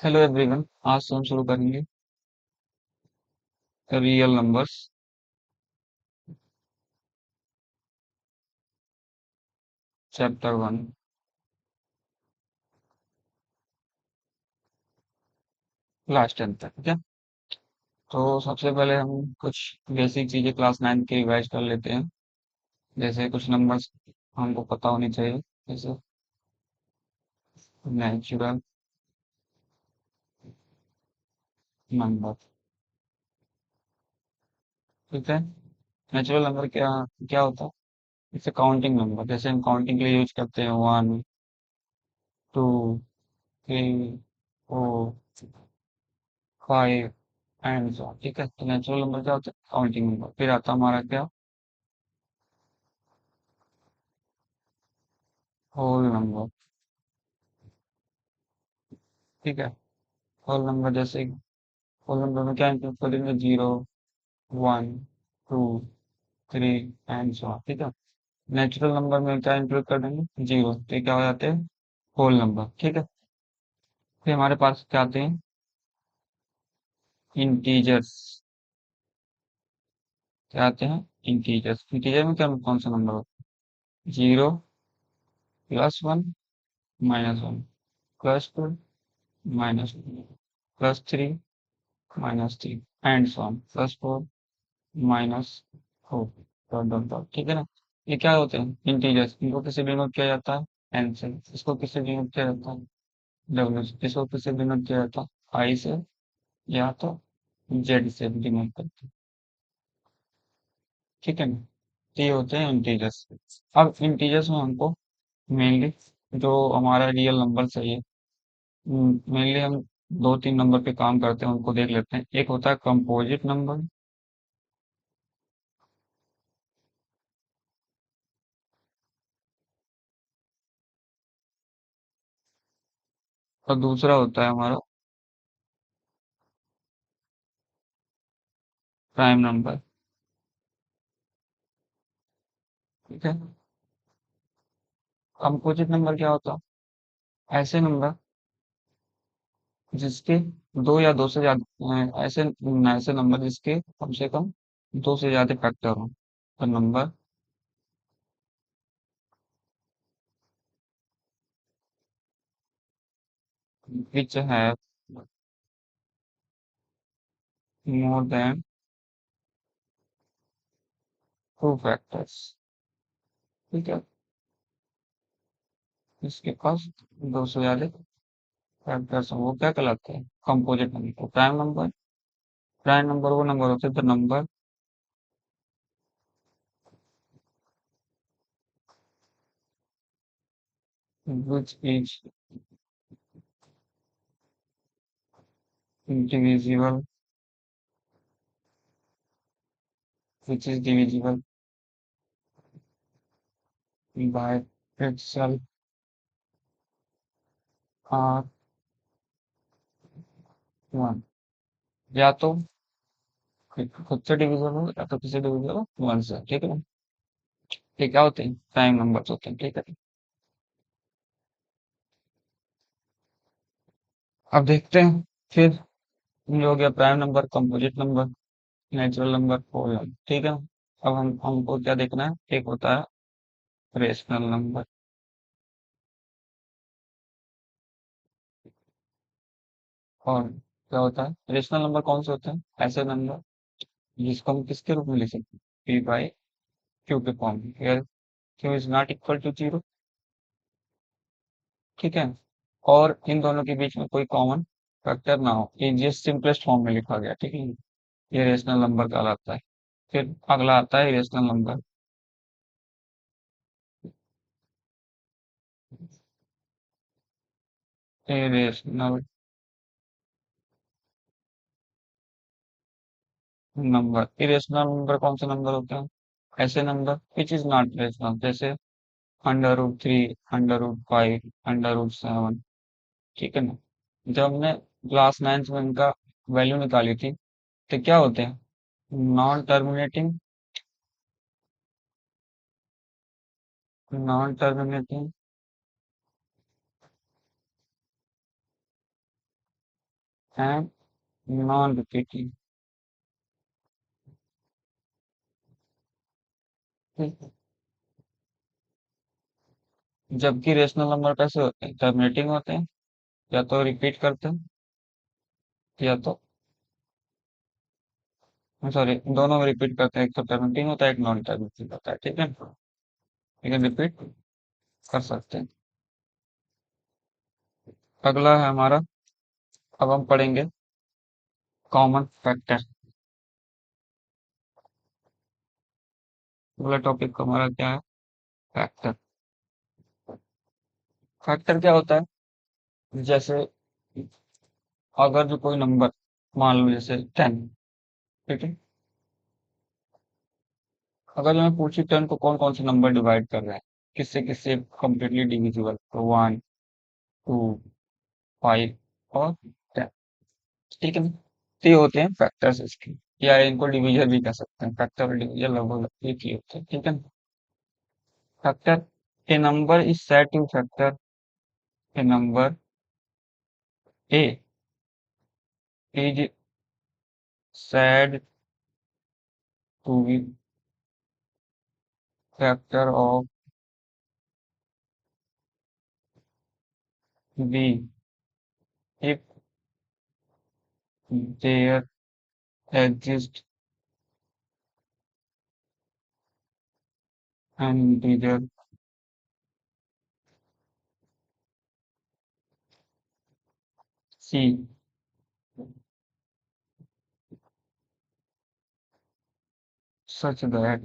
Hello everyone. आज से हम शुरू करेंगे रियल नंबर्स चैप्टर 1 क्लास 10 तक। ठीक है। तो सबसे पहले हम कुछ बेसिक चीजें क्लास 9 की रिवाइज कर लेते हैं। जैसे कुछ नंबर्स हमको पता होनी चाहिए, जैसे नेचुरल नंबर। ठीक है। नेचुरल नंबर क्या क्या होता है? जैसे काउंटिंग नंबर, जैसे हम काउंटिंग के लिए यूज करते हैं 1, 2, 3, 4, 5 एंड सो। ठीक है। तो नेचुरल नंबर क्या होता है? Counting number. फिर आता है हमारा क्या? Whole number. ठीक है। होल नंबर जैसे होल नंबर में क्या इंक्लूड करेंगे? 0, 1, 2, 3 एंड सो ऑन। ठीक है। नेचुरल नंबर में क्या इंक्लूड कर देंगे? 0। तो ये क्या हो जाते हैं? Whole number. ठीक है। फिर हमारे पास क्या आते हैं? इंटीजर्स। क्या आते हैं? इंटीजर्स। इंटीजर में क्या कौन सा नंबर होता है? 0, +1, -1, +2, -2, +3, -3 and so on, +4, -4, dot dot dot. ठीक है ना। ये क्या होते हैं? इंटीजर्स। इनको किसे डिनोट किया जाता है? एन से। इसको किसे डिनोट किया जाता है? डब्ल्यू से। इसको किसे डिनोट किया जाता है? आई से, या तो जेड से डिनोट करते हैं। ठीक है ना। तो ये होते हैं इंटीजर्स। अब इंटीजर्स में हमको मेनली जो हमारा रियल नंबर चाहिए, मेनली हम दो तीन नंबर पे काम करते हैं, उनको देख लेते हैं। एक होता है कंपोजिट नंबर, और दूसरा होता है हमारा प्राइम नंबर। ठीक है। कंपोजिट नंबर क्या होता है? ऐसे नंबर जिसके दो या दो से ज्यादा ऐसे नंबर जिसके कम से कम दो से ज्यादा फैक्टर हो। तो number which have more than two factors. ठीक है। इसके पास दो से ज्यादा फैक्टर्स हो, वो क्या कहलाते हैं? Composite number. Prime number, prime number वो नंबर होते हैं the number which is divisible, which is divisible by itself or 1। या तो खुद से डिविजिबल हो या तो किसी डिविजिबल हो 1 से। ठीक है ना। ये क्या होते हैं? प्राइम नंबर्स होते हैं। ठीक है। अब देखते हैं फिर। ये हो गया prime number, composite number, natural number, whole number. ठीक है। अब हमको क्या देखना है? एक होता है रेशनल नंबर। और क्या होता है? रेशनल नंबर कौन से होते हैं? ऐसे नंबर जिसको हम किसके रूप में लिख सकते हैं? पी बाई क्यू के फॉर्म में, where q is not equal to 0। ठीक है। और इन दोनों के बीच में कोई कॉमन फैक्टर ना हो, इजिएस्ट सिंपलेस्ट फॉर्म में लिखा गया। ठीक है। ये रेशनल नंबर कहलाता है। फिर अगला आता है irrational number. Irrational number. Irrational number कौन से नंबर होते हैं? ऐसे number which is not rational, जैसे √3, √5, √7। ठीक है ना। जब हमने क्लास 9 में इनका वैल्यू निकाली थी, तो क्या होते हैं? Non terminating, non terminating and non repeating. जबकि रेशनल नंबर कैसे होते हैं, टर्मिनेटिंग होते हैं, या तो रिपीट करते हैं, या तो सॉरी दोनों में रिपीट करते हैं, एक तो टर्मिनेटिंग होता है, एक नॉन टर्मिनेटिंग होता है, ठीक है, लेकिन रिपीट कर सकते हैं। अगला है हमारा, अब हम पढ़ेंगे कॉमन फैक्टर। अगला टॉपिक हमारा क्या है, फैक्टर। फैक्टर क्या होता है, जैसे अगर जो कोई नंबर, मान लो जैसे 10, ठीक है, अगर जो मैं पूछी 10 को कौन कौन से नंबर डिवाइड कर रहे हैं, किससे किससे कंप्लीटली डिविजिबल, तो 1, 2, 5 और 10, ठीक है ना? तो ये होते हैं फैक्टर्स इसके, या इनको डिवीजर भी कह सकते हैं, फैक्टर और डिवीजर लगभग एक ही होते हैं, ठीक है ना? Factor, A number is said two factor A number, A is said to be factor of b if there exists an integer c such that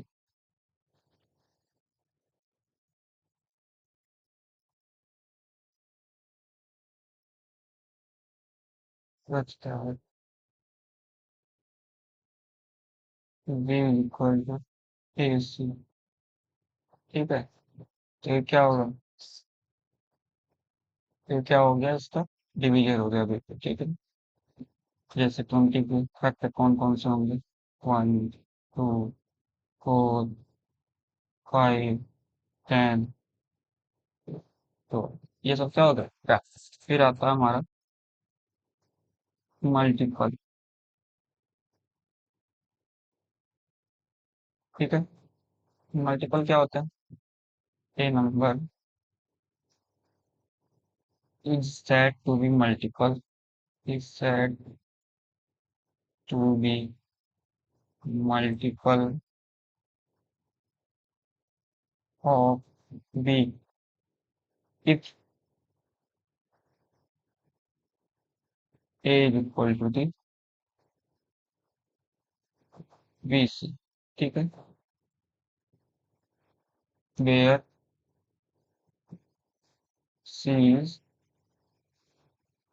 such that b is equal to ac, ठीक है, तो ये क्या होगा, ये क्या हो गया इसका, डिवीजर हो गया बिल्कुल, ठीक है। जैसे 20 के फैक्टर कौन कौन से होंगे, 1, 2, 4, 5, 10, तो ये सब क्या होगा, फिर आता है हमारा मल्टीपल, ठीक है। मल्टीपल क्या होता है, a number is said to be multiple, is said to be multiple of b if a is equal to the bc, ठीक है, where c is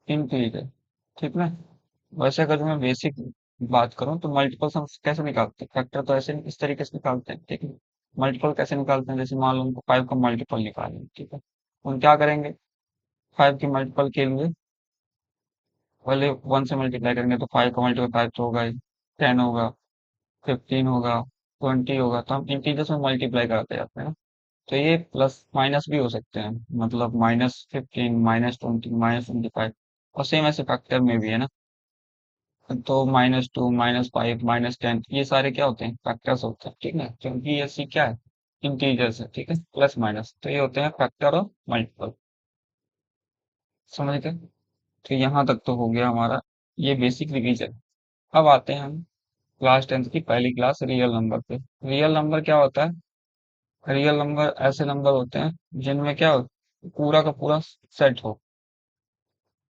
integer, ठीक है। वैसे अगर मैं बेसिक बात करूं तो मल्टीपल हम कैसे निकालते हैं, फैक्टर तो ऐसे इस तरीके से निकालते हैं, ठीक है। मल्टीपल कैसे निकालते हैं, जैसे मान लो उनको 5 का मल्टीपल निकालेंगे, ठीक है, हम क्या करेंगे, 5 के मल्टीपल के लिए पहले 1 से मल्टीप्लाई करेंगे, तो 5 का मल्टीपल 5 तो होगा ही, 10 होगा, 15 होगा, 20 होगा, तो हम इंटीजर्स में मल्टीप्लाई करते जाते हैं ना। तो ये प्लस माइनस भी हो सकते हैं, मतलब -15, -20, -25, और सेम ऐसे फैक्टर में भी है ना, तो -2, -5, -10 ये सारे क्या होते हैं, फैक्टर्स होते हैं, ठीक है, क्योंकि ये सी क्या है, इंटीजर्स है, ठीक है, प्लस माइनस, तो ये होते हैं फैक्टर और मल्टीपल, समझ गए। तो यहाँ तक तो हो गया हमारा ये बेसिक रिवीजन। अब आते हैं हम क्लास 10th की पहली क्लास रियल नंबर पे। रियल नंबर क्या होता है, रियल नंबर ऐसे नंबर होते हैं जिनमें क्या हो, पूरा का पूरा सेट हो,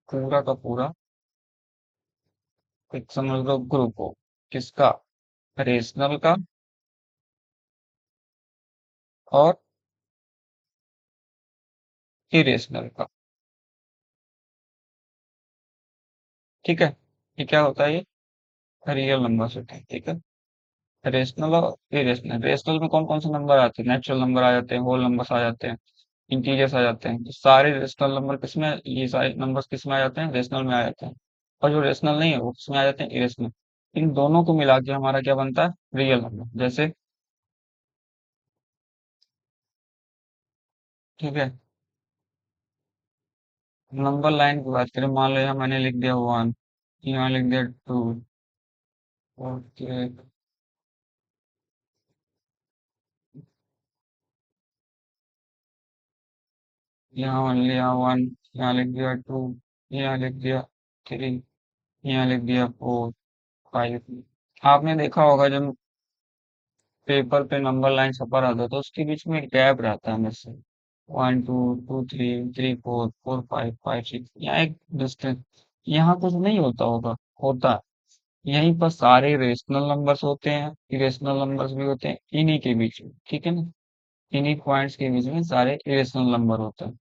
पूरा का पूरा एक समझ लो ग्रुप हो, किसका, रेशनल का और इरेशनल का, ठीक है। ये क्या होता है, ये रियल नंबर सेट है, ठीक है। रेशनल और इरेशनल, रेशनल में कौन कौन से नंबर आते हैं, नेचुरल नंबर आ जाते हैं, होल नंबर्स आ जाते हैं, इंटीजर्स आ जाते हैं, तो सारे रेशनल नंबर किसमें, ये सारे नंबर्स किसमें आ जाते हैं, रेशनल में आ जाते हैं। और जो रेशनल नहीं है वो किसमें आ जाते हैं, इरेशनल। इन दोनों को मिला के हमारा क्या बनता है, रियल नंबर। जैसे, ठीक है, नंबर लाइन की बात करें, मान लो यहाँ मैंने लिख दिया 1, यहाँ लिख दिया 2। ओके, यहाँ मान लिया 1, यहाँ लिख दिया 2, यहाँ लिख दिया 3, यहाँ लिख दिया 4, 5। आपने देखा होगा जब पेपर पे नंबर लाइन छपा रहता है तो उसके बीच में गैप रहता है हमेशा। 1 2 2 3 3 4 4 5 5 6, यहाँ एक डिस्टेंस। यहाँ कुछ नहीं होता होगा, होता है। यहीं पर सारे रेशनल नंबर्स होते हैं, इरेशनल नंबर्स भी होते हैं इन्हीं के बीच में, ठीक है ना। इन्हीं पॉइंट्स के बीच में सारे इरेशनल नंबर होते हैं।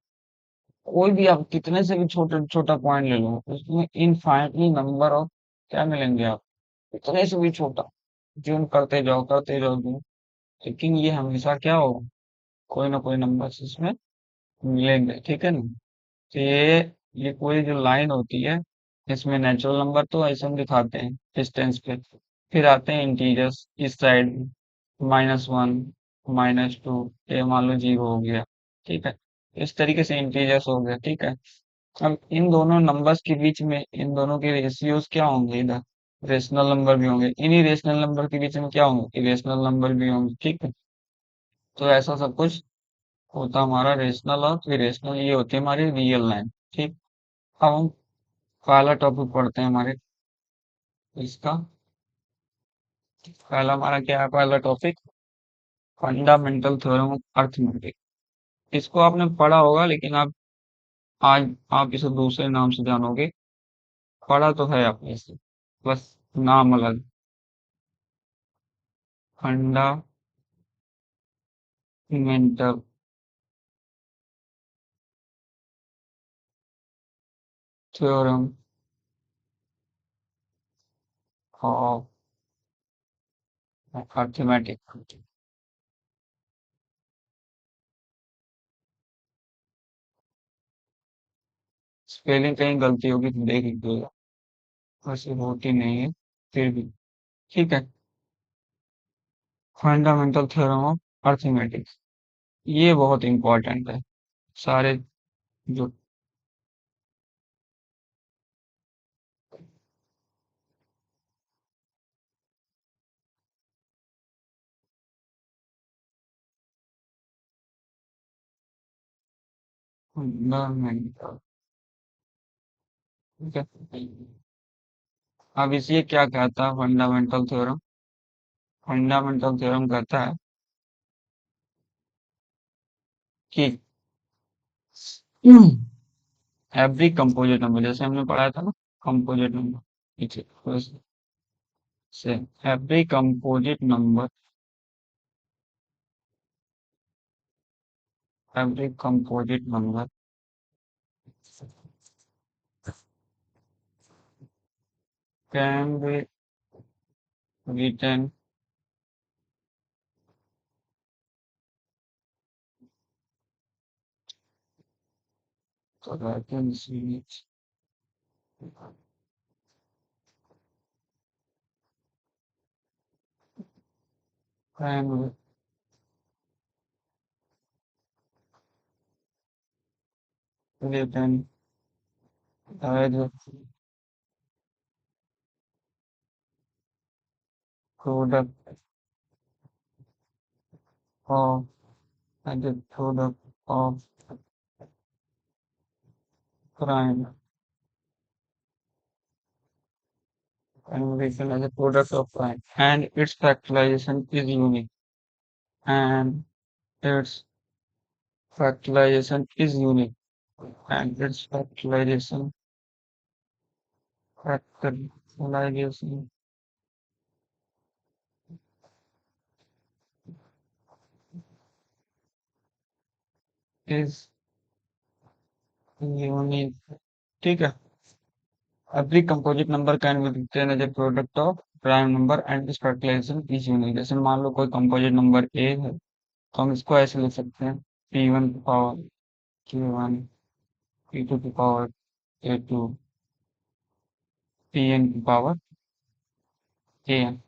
कोई भी आप कितने से भी छोटा छोटा पॉइंट ले लो, उसमें इनफाइनटली नंबर ऑफ क्या मिलेंगे आप, इतने से भी छोटा। जूम करते जाओ zoom, लेकिन ये हमेशा क्या होगा, कोई ना कोई नंबर इसमें मिलेंगे, ठीक है ना। तो ये पूरी जो लाइन होती है, इसमें नेचुरल नंबर तो ऐसे हम दिखाते हैं डिस्टेंस पे। फिर आते हैं इंटीजर्स इस साइड, -1, -2, ये मान लो 0 हो गया, ठीक है। इस तरीके से इंटीजर्स हो गया, ठीक है। अब इन दोनों नंबर्स के बीच में इन दोनों के रेशियोज क्या होंगे, इधर रेशनल नंबर भी होंगे, इन्हीं रेशनल नंबर के बीच में क्या होंगे, इरेशनल नंबर भी होंगे, ठीक है। तो ऐसा सब कुछ होता हमारा रेशनल और इरेशनल, ये होती है हमारी रियल लाइन, ठीक। अब हम पहला टॉपिक पढ़ते हैं हमारे इसका। पहला हमारा क्या है, पहला topic fundamental theorem of arithmetic. इसको आपने पढ़ा होगा लेकिन आप आज आप इसे दूसरे नाम से जानोगे। पढ़ा तो है आपने इसे, बस नाम अलग। Fundamental theorem of arithmetic. Spelling कहीं गलती होगी तो देख लीजिएगा, वैसे होती नहीं है फिर भी, ठीक है। फंडामेंटल थ्योरम ऑफ अर्थमेटिक्स, ये बहुत इंपॉर्टेंट है। सारे जो फंडामेंटल, ठीक है। अब इसे क्या कहता है फंडामेंटल थ्योरम। फंडामेंटल थ्योरम कहता है कि एवरी कंपोजिट नंबर, जैसे हमने पढ़ाया था ना, कंपोजिट नंबर, पीछे से every composite number, every composite number can B written so that I can see it, can be written as a product of, as a product of prime, can be written as a product of prime, and its factorization is unique, and its factorization is unique, and its factorization is unique, ठीक है। Every composite number can be written as a product of prime number and its factorization is unique। जैसे मान लो कोई composite number a है, तो हम इसको ऐसे लिख सकते हैं, p1 की पावर q1, p2 की पावर a2, pn की पावर an।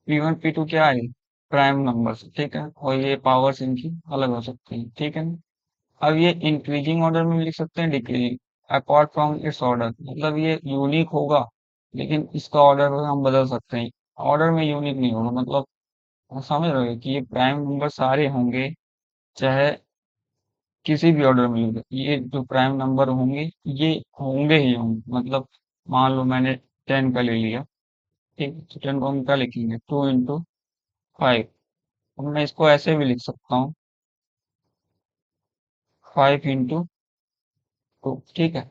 p1 p2 क्या है, प्राइम नंबर्स, ठीक है, और ये पावर्स इनकी अलग हो सकती है, ठीक है ना। अब ये इंक्रीजिंग ऑर्डर में भी लिख सकते हैं, decreasing, apart from its order, मतलब ये यूनिक होगा लेकिन इसका ऑर्डर हम बदल सकते हैं। ऑर्डर में यूनिक नहीं होगा, मतलब आप समझ रहे हो कि ये प्राइम नंबर सारे होंगे, चाहे किसी भी ऑर्डर में होंगे, ये जो प्राइम नंबर होंगे ये होंगे ही होंगे। मतलब मान लो मैंने 10 का ले लिया, ठीक, तो 10 को हम क्या लिखेंगे, 2 into 5। अब मैं इसको ऐसे भी लिख सकता हूँ, 5 into 2, ठीक है।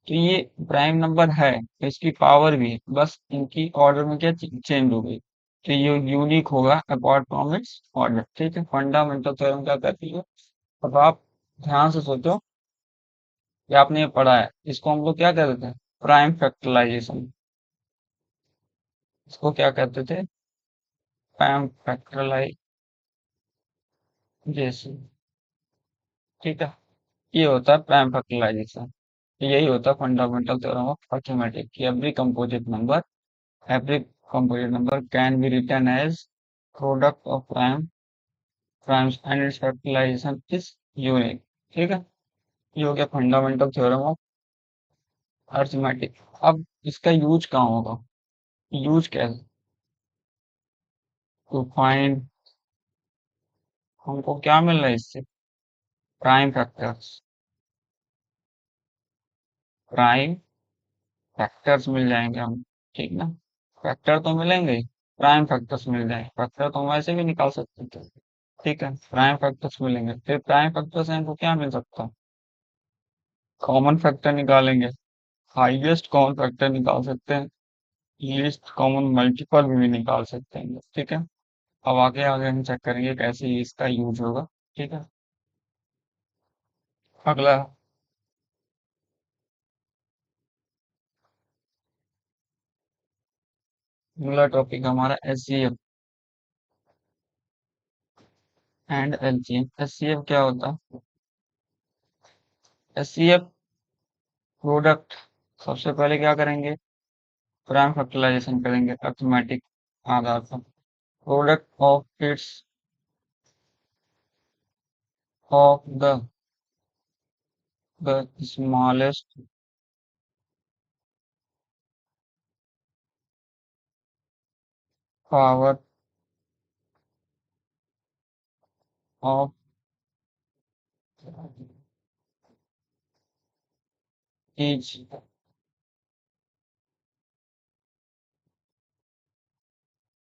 तो ये प्राइम नंबर है, तो इसकी पावर भी है, बस इनकी ऑर्डर में क्या चेंज हो गई, तो ये यूनिक होगा अपार्ट फ्रॉम इट्स ऑर्डर, ठीक है। फंडामेंटल थ्योरम क्या कहती है। अब आप ध्यान से सोचो कि आपने ये पढ़ा है, इसको हम लोग क्या कहते थे, प्राइम फैक्टराइजेशन। इसको क्या कहते थे, प्राइम फैक्टराइजेशन, ठीक है। ये होता है प्राइम फैक्टराइजेशन। यही होता है फंडामेंटल थ्योरम ऑफ अर्थमेटिक कि every composite number can be written as product of primes and its factorization is unique, ठीक है। ये हो गया फंडामेंटल थ्योरम ऑफ अर्थमेटिक। अब इसका यूज कहाँ होगा, यूज कैसे, टू फाइंड, हमको क्या मिल रहा है इससे, प्राइम फैक्टर्स, प्राइम फैक्टर्स मिल जाएंगे हम, ठीक ना। फैक्टर तो मिलेंगे ही, प्राइम फैक्टर्स मिल जाएंगे, फैक्टर तो हम वैसे भी निकाल सकते थे, ठीक है। प्राइम फैक्टर्स मिलेंगे, फिर प्राइम फैक्टर से हमको क्या मिल सकता है, कॉमन फैक्टर निकालेंगे, हाईएस्ट कॉमन फैक्टर निकाल सकते हैं, लीस्ट कॉमन मल्टीपल भी निकाल सकते हैं, ठीक है। अब आगे आगे हम चेक करेंगे कैसे इसका यूज होगा, ठीक है। अगला अगला टॉपिक हमारा एचसीएफ एंड एलसीएम। एचसीएफ क्या होता है, एचसीएफ प्रोडक्ट, सबसे पहले क्या करेंगे, प्राइम फैक्टराइजेशन करेंगे अर्थमेटिक आधार पर, product of its of the smallest power of each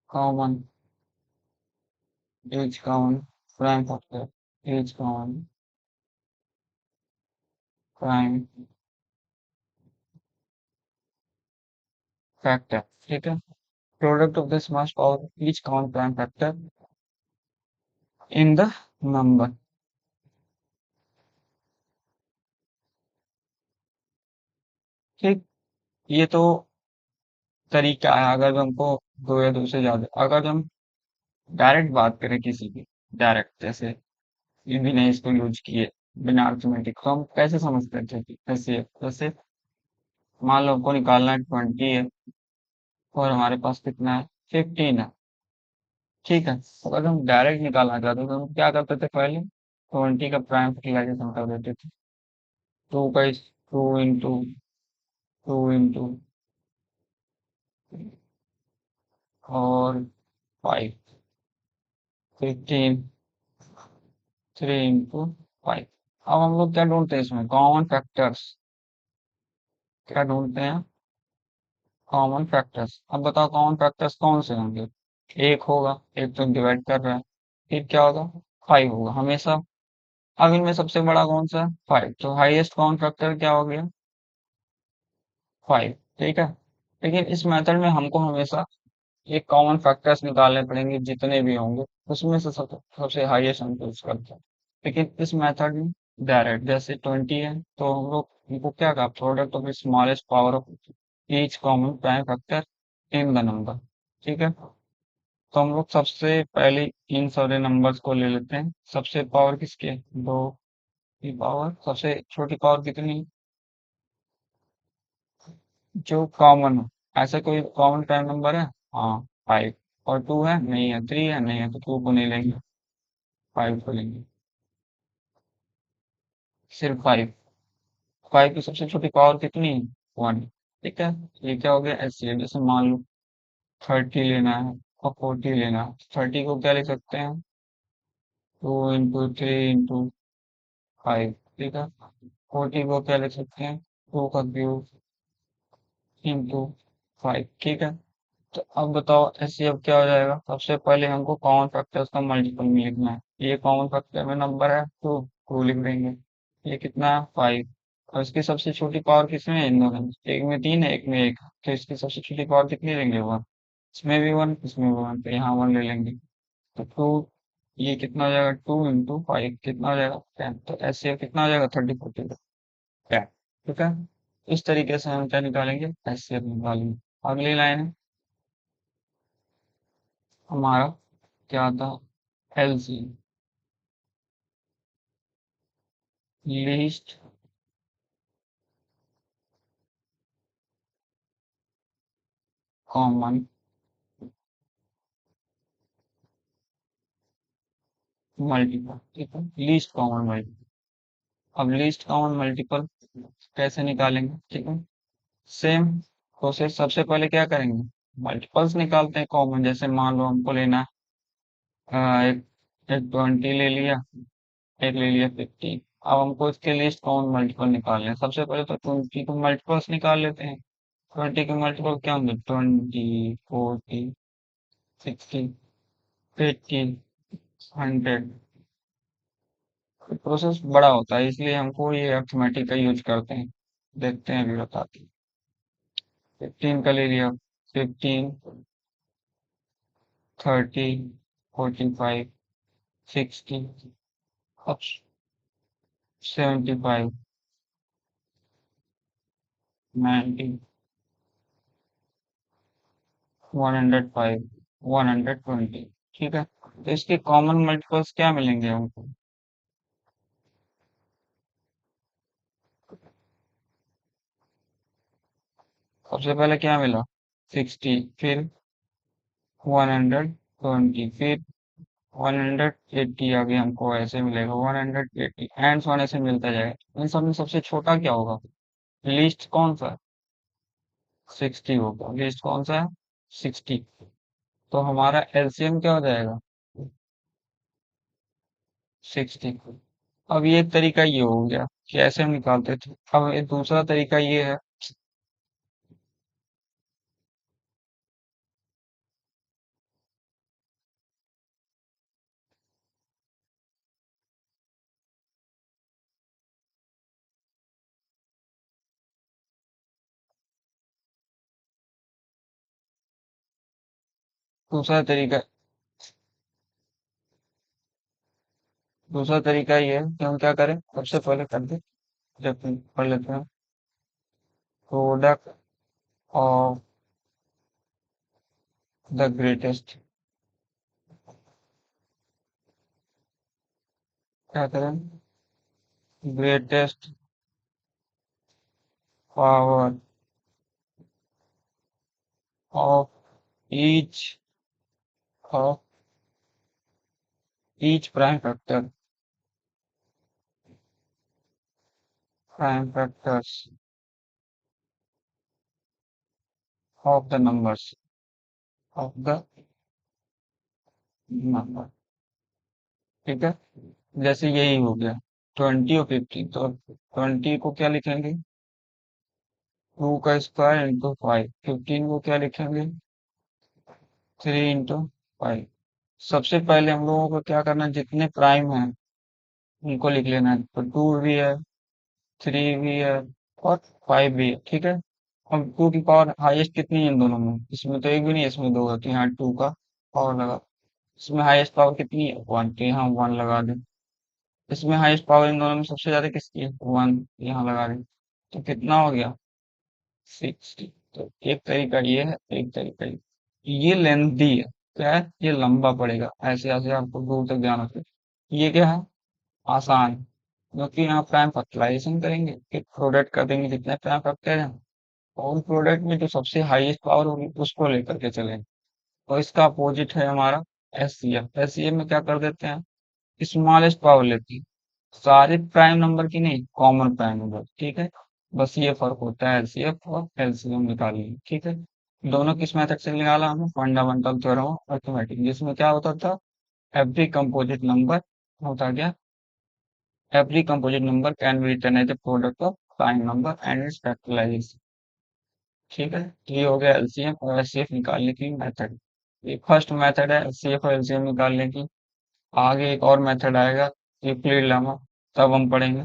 common, each common prime factor, each common prime factor, ठीक है। Product of the smallest power each common prime factor in the number, ठीक। ये तो तरीका है अगर हमको दो या दो से ज्यादा, अगर हम डायरेक्ट बात करें किसी की, डायरेक्ट जैसे ये भी नहीं इसको यूज किए, बिना अर्थमेटिक, तो हम कैसे समझते थे कि ऐसे जैसे मान लो हमको निकालना है 20 है और हमारे पास कितना है, 15 है, ठीक है। तो अगर हम डायरेक्ट निकालना चाहते तो हम क्या करते थे, पहले 20 का प्राइम फैक्टराइजेशन कर देते थे, टू का, 2 into और 5, 15, 3 into 5। अब हम लोग क्या ढूंढते हैं इसमें, कॉमन फैक्टर्स, क्या ढूंढते हैं, कॉमन फैक्टर्स। अब बताओ कॉमन फैक्टर्स कौन से होंगे, एक होगा, एक तो डिवाइड कर रहा है, फिर क्या होगा, 5 होगा हमेशा। अब इनमें सबसे बड़ा कौन सा है, 5, तो हाईएस्ट कॉमन फैक्टर क्या हो गया, 5, ठीक है। लेकिन इस मेथड में हमको हमेशा एक कॉमन फैक्टर्स निकालने पड़ेंगे, जितने भी होंगे उसमें से सबसे हाईएस्ट हम चूज करते हैं। लेकिन इस मेथड में डायरेक्ट, जैसे 20 है तो हम लोग इनको क्या कहा, product of smallest power of each common prime factor in the number, ठीक है। तो हम लोग सबसे पहले इन सारे नंबर्स को ले लेते हैं, सबसे पावर किसकी है, 2 की पावर, सबसे छोटी पावर कितनी, जो कॉमन हो, ऐसा कोई कॉमन प्राइम नंबर है, हाँ 5, और 2 है नहीं है, 3 है नहीं है, तो 2 को नहीं लेंगे, 5 को लेंगे, सिर्फ 5। 5 की सबसे छोटी पावर कितनी है, 1, ठीक है। ये क्या हो गया एचसीएफ। जैसे मान लो 30 लेना है और 40 लेना है। 30 को क्या लिख सकते हैं, 2 × 3 × 5। ठीक है। 40 को क्या लिख सकते हैं, 2 का क्यूब × 5। ठीक है। तो अब बताओ ऐसे अब क्या हो जाएगा। सबसे पहले हमको कॉमन फैक्टर्स का मल्टीपल में लिखना है। ये कॉमन फैक्टर में नंबर है तो 2 लिख देंगे। ये कितना है 5। और इसकी सबसे छोटी पावर किसमें है, इन दोनों में। एक में 3 है, एक में 1। तो इसकी सबसे छोटी पावर कितनी लेंगे, 1। इसमें भी 1, इसमें भी 1, तो यहाँ 1 ले लेंगे। तो 2, ये कितना हो जाएगा, 2 × 5 कितना हो जाएगा 10। तो ऐसे कितना हो जाएगा 30 40 10। ठीक है। इस तरीके से हम क्या निकालेंगे, ऐसे निकालेंगे। अगली लाइन है हमारा क्या था, एलसी, लीस्ट कॉमन मल्टीपल। ठीक है, लीस्ट कॉमन मल्टीपल। अब लीस्ट कॉमन मल्टीपल कैसे निकालेंगे, ठीक है। Same process. सबसे पहले क्या करेंगे, मल्टीपल्स निकालते हैं कॉमन। जैसे मान लो हमको लेना है एक एक 20 ले लिया, एक ले लिया 15। अब हमको इसके लिस्ट कॉमन मल्टीपल निकालने हैं। सबसे पहले तो 20 को मल्टीपल्स निकाल लेते हैं। 20 के मल्टीपल क्या होंगे, 20 40 60 80 100। प्रोसेस बड़ा होता है इसलिए हमको ये अर्थमेटिक का यूज करते हैं। देखते हैं अभी बताते हैं। 15 का ले लिया, 15 30 45 60, अब 75 90 105 120। ठीक है। तो इसके कॉमन मल्टीपल्स क्या मिलेंगे हमको। सबसे पहले क्या मिला 60, फिर 120, फिर 180। आगे हमको ऐसे मिलेगा 180 एंड सोने से मिलता जाएगा। इन सब में सबसे छोटा क्या होगा, लीस्ट कौन सा है, 60 होगा। लीस्ट कौन सा है, 60। तो हमारा एलसीएम क्या हो जाएगा, 60। अब ये एक तरीका ये हो गया कि ऐसे हम निकालते थे। अब एक दूसरा तरीका ये है, दूसरा तरीका दूसरा तरीका ये है कि हम क्या करें, सबसे पहले कर दे, जब पढ़ लेते हैं, प्रोडक्ट ऑफ द ग्रेटेस्ट, क्या करें, greatest power of each of each prime factors of the numbers of the number. ठीक है। जैसे यही हो गया 20 और 15। तो 20 को क्या लिखेंगे, 2 का स्क्वायर × 5। 15 को क्या लिखेंगे, 3 × 5। सबसे पहले हम लोगों को क्या करना है, जितने प्राइम है उनको लिख लेना है। तो 2 भी है, 3 भी है और 5 भी है। ठीक है। अब 2 की पावर हाईएस्ट कितनी है इन दोनों में, इसमें तो एक भी नहीं है, इसमें दो है, तो यहाँ 2 का पावर लगा। इसमें हाईएस्ट पावर कितनी है, 1, तो यहाँ 1 लगा दें। इसमें हाईएस्ट पावर इन दोनों में सबसे ज्यादा किसकी है, 1, यहाँ लगा दें। तो कितना हो गया, 60। तो एक तरीका ये है, एक तरीका ये लेंथी है। क्या है, ये लंबा पड़ेगा, ऐसे ऐसे आपको दूर तक जाना पड़ेगा। ये क्या है, आसान, क्योंकि यहाँ प्राइम फैक्टराइजेशन करेंगे, एक प्रोडक्ट कर देंगे जितने प्राइम फैक्टर हैं, और उन प्रोडक्ट में जो सबसे हाईएस्ट पावर होगी उसको लेकर के चलेंगे। और इसका अपोजिट है हमारा एचसीएफ। एचसीएफ में क्या कर देते हैं, स्मॉलेस्ट पावर लेते हैं, सारे प्राइम नंबर की नहीं, कॉमन प्राइम नंबर। ठीक है। बस ये फर्क होता है एलसीएफ और एलसीएम निकालने में, ठीक है। दोनों किस मेथड से निकाला हमने, फंडामेंटल थ्योरम ऑफ अरिथमेटिक, जिसमें क्या होता था, एवरी कंपोजिट नंबर होता क्या, every composite number can be written as a product of prime number and its factorization, ठीक है। तो ये हो गया एलसीएम और एलसीएफ निकालने की मेथड। ये फर्स्ट मेथड है एलसीएफ और एलसीएम निकालने की। आगे एक और मेथड आएगा यूक्लिड लेमा, तब हम पढ़ेंगे।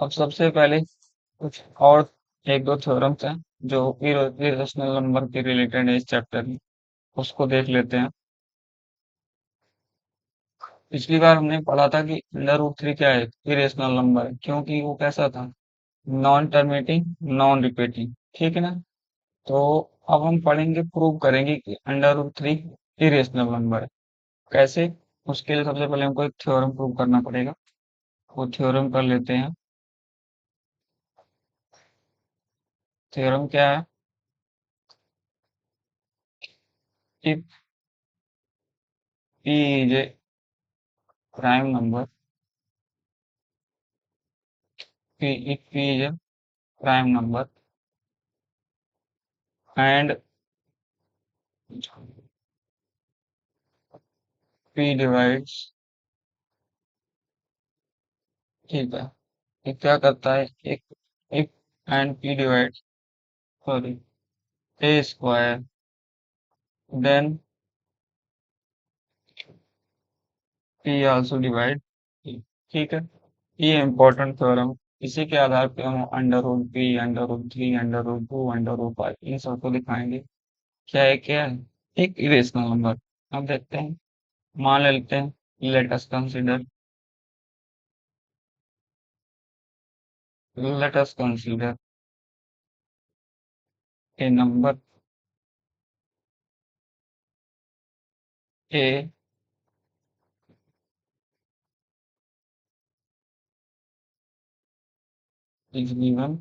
अब सबसे पहले कुछ और एक दो थ्योरम्स हैं जो इरेशनल नंबर के रिलेटेड है इस चैप्टर में, उसको देख लेते हैं। पिछली बार हमने पढ़ा था कि अंडर रूट थ्री क्या है, इरेशनल नंबर है, क्योंकि वो कैसा था, नॉन टर्मिनेटिंग, नॉन रिपीटिंग, ठीक है ना। तो अब हम पढ़ेंगे, प्रूव करेंगे कि under root three irrational number है। कैसे, उसके लिए सबसे पहले हमको एक थ्योरम प्रूव करना पड़ेगा। वो थ्योरम कर लेते हैं। थ्योरम क्या है, if p is a prime number, if p is a prime number and p divides, ठीक है, ये क्या करता है, एक if and p divides, sorry, a square, then p also divide, ठीक है। ये इम्पोर्टेंट थ्योरम, इसी के आधार पे हम under root P, under root three, under root two, under root five, इन सबको दिखाएंगे। क्या है, क्या है, एक इरेशनल नंबर। अब देखते हैं, मान लेते हैं, let us consider a number a is given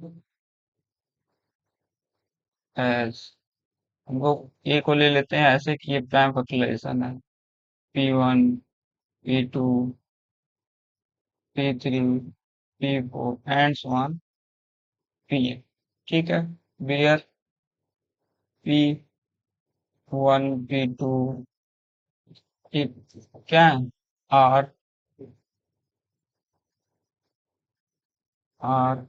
as, हमको a को ले लेते हैं ऐसे कि ये प्राइम फैक्टराइजेशन है, p1, p2, p3, p4 and so on pn, ठीक है। वेयर p1, p2, p क्या है, r, r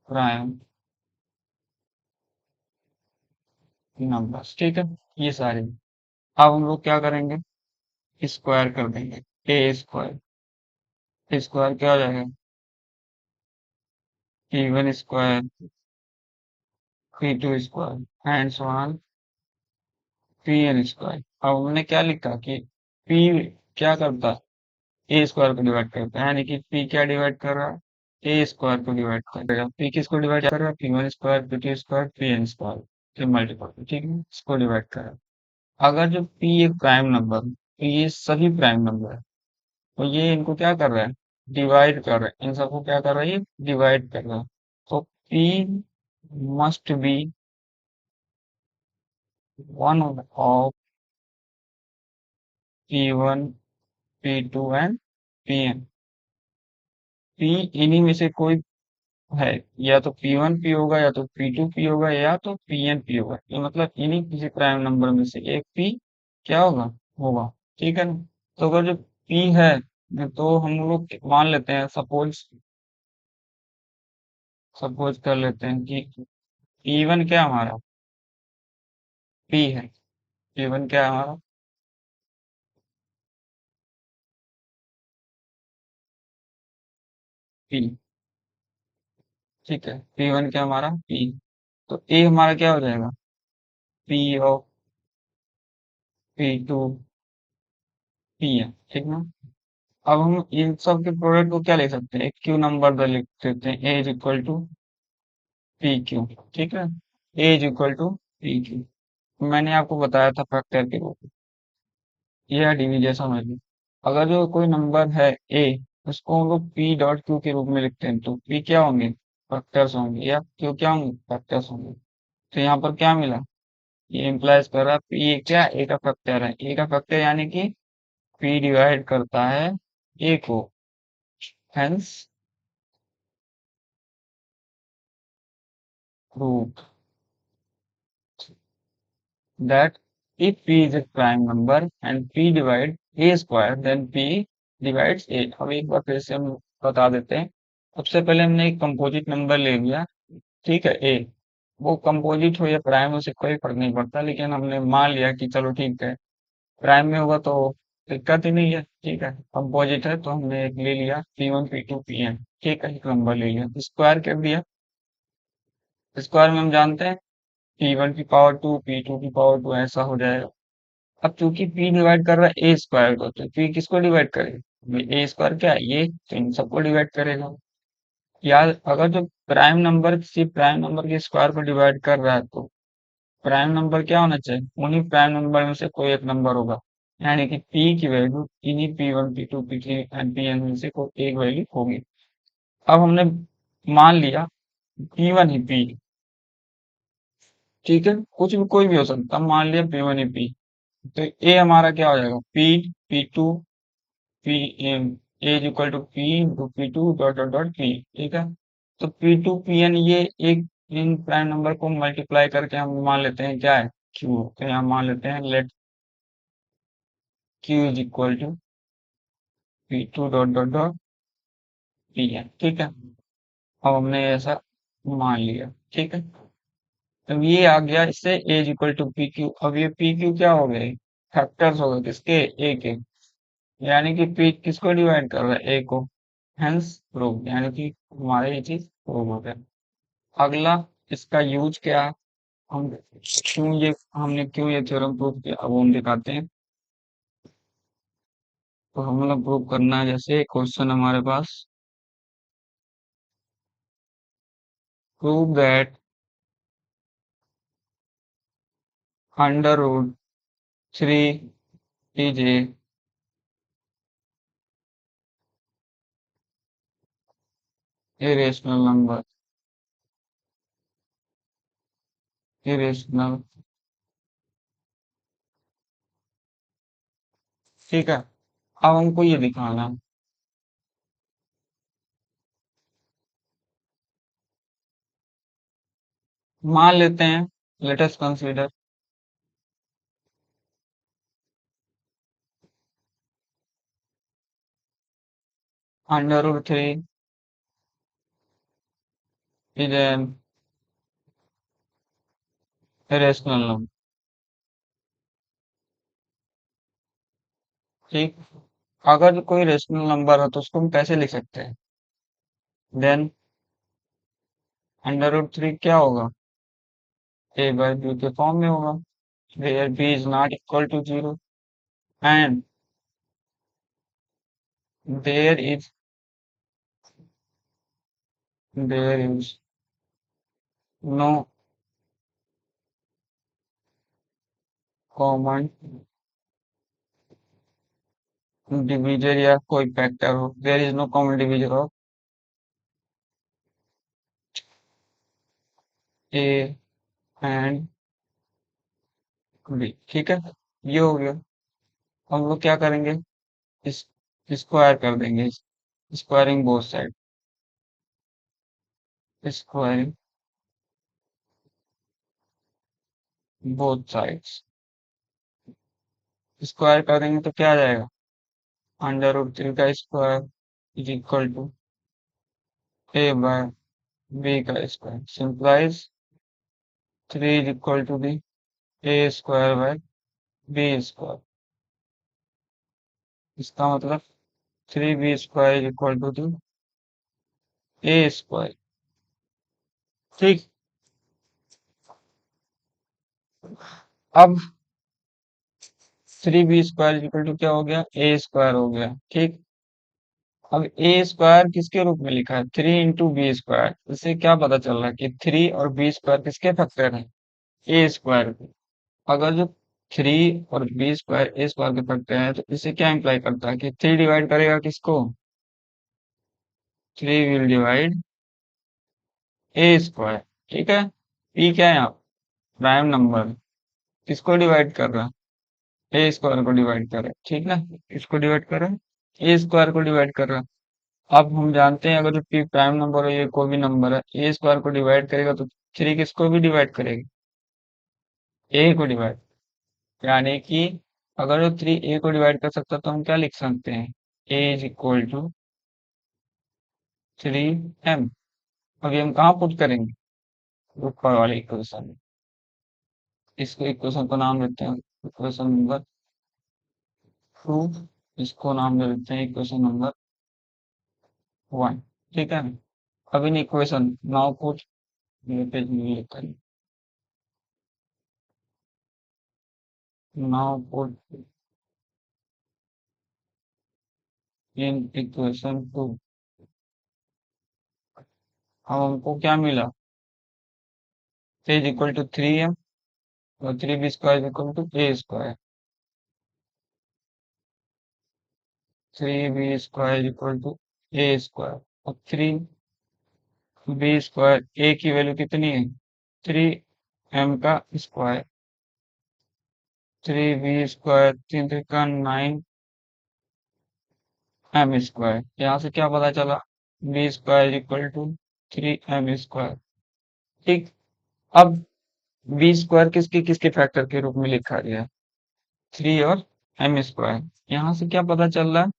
प्राइम नंबर्स, ठीक है। ये सारे, अब हम लोग क्या करेंगे, स्क्वायर कर देंगे, ए स्क्वायर, स्क्वायर क्या हो जाएगा, p1 square, p2 square and so on pn square. अब हमने क्या लिखा कि p क्या करता है, ए स्क्वायर को डिवाइड करता है, यानी कि p क्या डिवाइड कर रहा है, ए स्क्वायर को डिवाइड कर रहा है। p किसको डिवाइड कर रहा है, p1 square, p2 square, pn square के मल्टीपल, ठीक है, इसको डिवाइड कर रहा है। अगर जो p एक प्राइम नंबर, तो ये सभी प्राइम नंबर है, तो ये इनको क्या कर रहा है, डिवाइड कर रहा है, इन सबको क्या कर रहा है, ये डिवाइड कर रहा है। तो p must be one of p1, p2 and pn। p इन्हीं में से कोई है, या तो p1 p होगा, या तो p2 p होगा, या तो pn p होगा, ये मतलब इन्हीं किसी प्राइम नंबर में से एक p क्या होगा, होगा, ठीक है ना। तो अगर जो p है, तो हम लोग मान लेते हैं, सपोज सपोज कर लेते हैं कि p1 क्या हमारा, p है, p1 क्या है हमारा, p, ठीक है, p1 क्या हमारा, p, तो a हमारा क्या हो जाएगा, p ऑफ p2 pn, ठीक ना। अब हम इन सब के प्रोडक्ट को क्या लिख सकते हैं, एक क्यू नंबर दर लिख सकते हैं, A is equal to P Q, ठीक है, ए is equal to P Q. मैंने आपको बताया था फैक्टर के रूप में, यह डिवीजन समझ लो। अगर जो कोई नंबर है ए, उसको हम लोग पी डॉट क्यू के रूप में लिखते हैं, तो पी क्या होंगे, फैक्टर्स होंगे, या क्यू क्या होंगे, फैक्टर्स होंगे। तो यहाँ पर क्या मिला, ये इम्प्लाइज कर रहा है पी क्या, ए का फैक्टर है, ए का फैक्टर यानी कि पी डिवाइड करता है ए को, hence prove that if p is a prime number and p divide a square then p divides a। अब एक बार फिर से हम बता देते हैं। सबसे पहले हमने एक कंपोजिट नंबर ले लिया, ठीक है, ए। वो कंपोजिट हो या प्राइम हो, उससे कोई फर्क नहीं पड़ता, लेकिन हमने मान लिया कि चलो ठीक है, प्राइम में होगा तो दिक्कत ही नहीं है, ठीक है। कंपोजिट है तो हमने एक ले लिया p1 p2 pn, ठीक है, एक नंबर ले लिया, स्क्वायर कर दिया। स्क्वायर में हम जानते हैं p1 की पावर 2 p2 की पावर 2 ऐसा हो जाएगा। अब चूंकि p डिवाइड कर रहा है ए स्क्वायर को, तो p किसको डिवाइड करेगा, ए स्क्वायर क्या है ये, तो इन सबको डिवाइड करेगा। यार अगर जो प्राइम नंबर किसी प्राइम नंबर के स्क्वायर को डिवाइड कर रहा है, तो प्राइम नंबर क्या होना चाहिए, उन्हीं प्राइम नंबर में से कोई एक नंबर होगा। यानी कि p की वैल्यू इन्हीं p1 p2 p3 and pn में से कोई एक वैल्यू होगी। अब हमने मान लिया p1 ही p, ठीक है, कुछ भी कोई भी हो सकता है, मान लिया p1 ही p। तो ए हमारा क्या हो जाएगा, p p2 p a is equal to p into p2 dot dot dot p, ठीक है। तो p2 pn ये एक इन प्राइम नंबर को मल्टीप्लाई करके हम मान लेते हैं क्या है, q। तो यहाँ मान लेते हैं let q is equal to p2 dot dot dot pn, ठीक है। अब हमने ऐसा मान लिया, ठीक है। अब ये आ गया, इससे a is equal to P q. अब ये पी क्यू क्या हो गए, फैक्टर्स हो गए किसके, a के। यानी कि p किसको डिवाइड कर रहा है, a को। हेंस प्रूव, यानी कि हमारे ये चीज प्रूव हो गया। अगला इसका यूज क्या है, हम क्यों ये थ्योरम प्रूव किया, अब हम दिखाते हैं। तो हम लोग प्रूव करना है, जैसे क्वेश्चन हमारे पास, prove that under root 3 is a irrational number, irrational, ठीक है। अब हमको ये दिखाना है, मान लेते हैं, let us consider under root 3 is an irrational number, ठीक। अगर कोई रेशनल नंबर हो तो उसको हम कैसे लिख सकते हैं, देन अंडर रूट 3 क्या होगा, ए बाय बी के फॉर्म में होगा, where b is not equal to 0 and there is there is no common divisor या कोई फैक्टर हो, there is no common divisor of A and b, ठीक है। ये हो गया। हम लोग क्या करेंगे, इस स्क्वायर कर देंगे, squaring both side, squaring both sides, square कर देंगे तो क्या आ जाएगा, अंडर रूट 3 का square is equal to A by B का square, simplify 3 is equal to the A square by B square. इसका मतलब 3b² is equal to the A square, ठीक। अब 3b² इज इक्वल टू क्या हो गया, ए square हो गया, ठीक। अब ए स्क्वायर किसके रूप में लिखा है, 3 इंटू बी स्क्वायर, इससे क्या पता चल रहा है कि 3 और बी स्क्वायर किसके फैक्टर हैं, ए स्क्वायर के। अगर जो 3 और बी स्क्वायर ए स्क्वायर के फैक्टर हैं, तो इसे क्या इंप्लाई करता है कि 3 डिवाइड करेगा किसको, 3 विल डिवाइड ए स्क्वायर, ठीक है। पी क्या है यहाँ, प्राइम नंबर, किसको डिवाइड कर रहा है, ए स्क्वायर को डिवाइड कर रहा है, ठीक ना। किसको डिवाइड कर रहा है, ए स्क्वायर को डिवाइड कर रहा है। अब हम जानते हैं अगर जो पी प्राइम नंबर है, ये कोई भी नंबर है, ए स्क्वायर को डिवाइड करेगा तो थ्री किसको भी डिवाइड करेगी, ए को डिवाइड, यानी कि अगर जो थ्री ए को डिवाइड कर सकता तो हम क्या लिख सकते हैं, A is equal to three M. अभी हम कहाँ पुट करेंगे, ऊपर वाले इक्वेशन में। इसको इक्वेशन को नाम देते हैं इक्वेशन नंबर टू, इसको नाम दे देते हैं इक्वेशन नंबर वन। ठीक है, अब in equation now put page में लिखते हैं, now put in equation two. अब हमको क्या मिला, is equal to three M और three B square equal to A square, three B square equal to A square. और थ्री बी स्क्वायर, ए की वैल्यू कितनी है, थ्री एम का स्क्वायर, थ्री बी स्क्वायर तीन त्रिका नाइन एम स्क्वायर। यहाँ से क्या पता चला, b square equal to three m square. ठीक, अब बी स्क्वायर किसके किसके फैक्टर के रूप में लिखा गया है, थ्री और एम स्क्वायर। यहाँ से क्या पता चल रहा है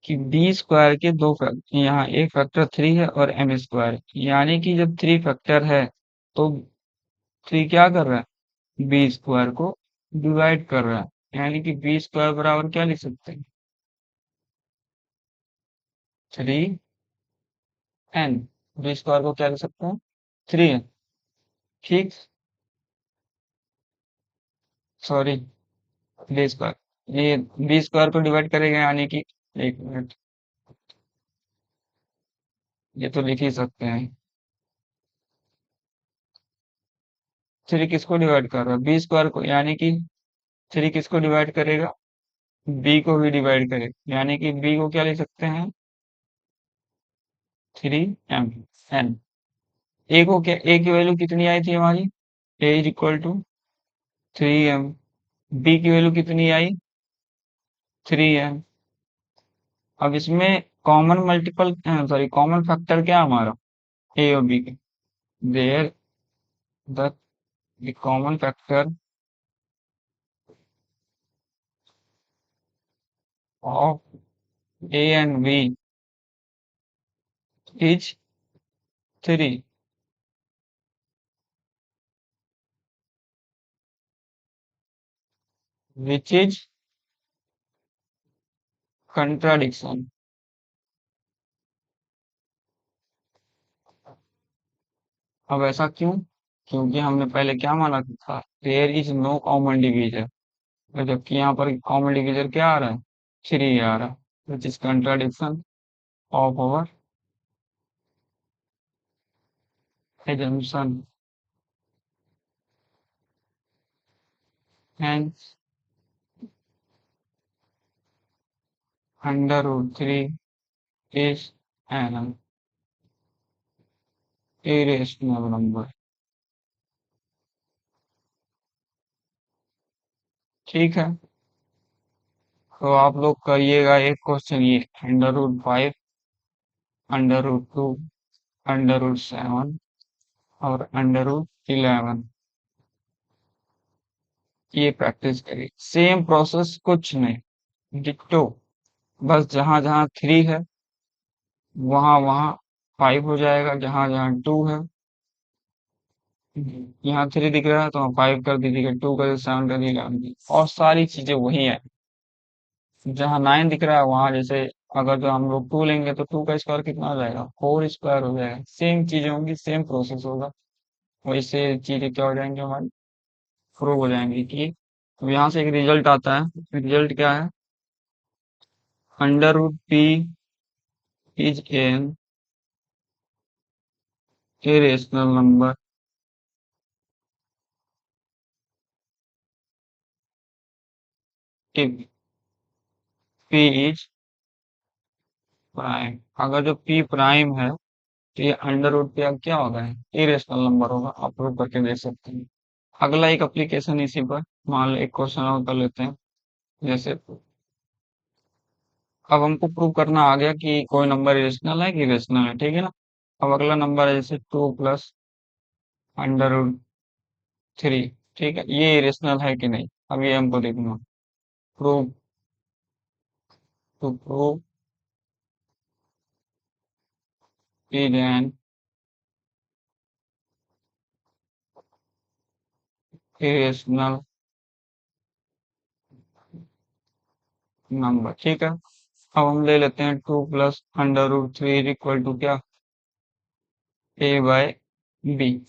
कि बी स्क्वायर के दो फैक्टर, यहाँ एक फैक्टर थ्री है और एम स्क्वायर, यानी कि जब थ्री फैक्टर है तो थ्री क्या कर रहा है, बी स्क्वायर को डिवाइड कर रहा है, यानी कि बी स्क्वायर बराबर क्या लिख सकते हैं, थ्री एन। बी स्क्वायर को क्या लिख सकते हैं, थ्री एन। ठीक, सॉरी, बी स्क्वायर, ये बी स्क्वायर को डिवाइड करेगा यानी कि, एक मिनट, ये तो लिख ही सकते हैं, थ्री किसको डिवाइड कर रहा है, बी स्क्वायर को, यानी कि थ्री किसको डिवाइड करेगा, बी को भी डिवाइड करेगा, यानी कि बी को क्या लिख सकते हैं, थ्री एम एन। ए को क्या, ए की वैल्यू कितनी आई थी हमारी, A is equal to three M. B की वैल्यू कितनी आई, थ्री एम। अब इसमें common multiple, sorry common factor क्या है हमारा, ए और बी के, there the common factor of A and B is three, which is contradiction. अब ऐसा क्यों, क्योंकि हमने पहले क्या माना था, there is no common divisor, और जबकि यहाँ पर कॉमन डिवीजर क्या आ रहा है, थ्री आ रहा है, विच is contradiction of our assumption, hence under root 3 is an irrational number। ठीक है, तो आप लोग करिएगा एक क्वेश्चन ये, under root five, under root two, under root seven और अंडर रूट इलेवन, ये प्रैक्टिस करिए, सेम प्रोसेस, कुछ नहीं, डिट्टो, बस जहां जहां थ्री है वहां वहां फाइव हो जाएगा, जहां जहां टू है, यहाँ थ्री दिख रहा है तो हम फाइव कर दीजिएगा, टू कर सेवन कर दीजिएगा, और सारी चीजें वही है। जहाँ नाइन दिख रहा है वहां जैसे, अगर जो हम लोग टू लेंगे तो टू का स्क्वायर कितना हो जाएगा, फोर स्क्वायर हो जाएगा, सेम चीजें होंगी, सेम प्रोसेस होगा, वैसे चीजें क्या हो जाएंगी हमारी, प्रूव हो जाएंगी कि। तो यहाँ से एक रिजल्ट आता है, रिजल्ट क्या है, under root p is an irrational number if p is prime. अगर जो पी प्राइम है तो ये अंडर रूट पे अब क्या होगा, इरेशनल नंबर होगा, आप प्रूव करके देख सकते हैं। अगला एक एप्लीकेशन इसी पर, मान लो एक क्वेश्चन और कर लेते हैं, जैसे अब हमको प्रूव करना आ गया कि कोई नंबर इरेशनल है कि इरेशनल है, ठीक है ना। अब अगला नंबर है जैसे टू प्लस अंडर रूट 3। ठीक है, ये इरेशनल है कि नहीं, अब ये हमको देखना। Prove, to prove is an irrational number. ठीक है, अब हम ले लेते हैं 2 + अंडर रूट 3 इक्वल टू क्या, a/b।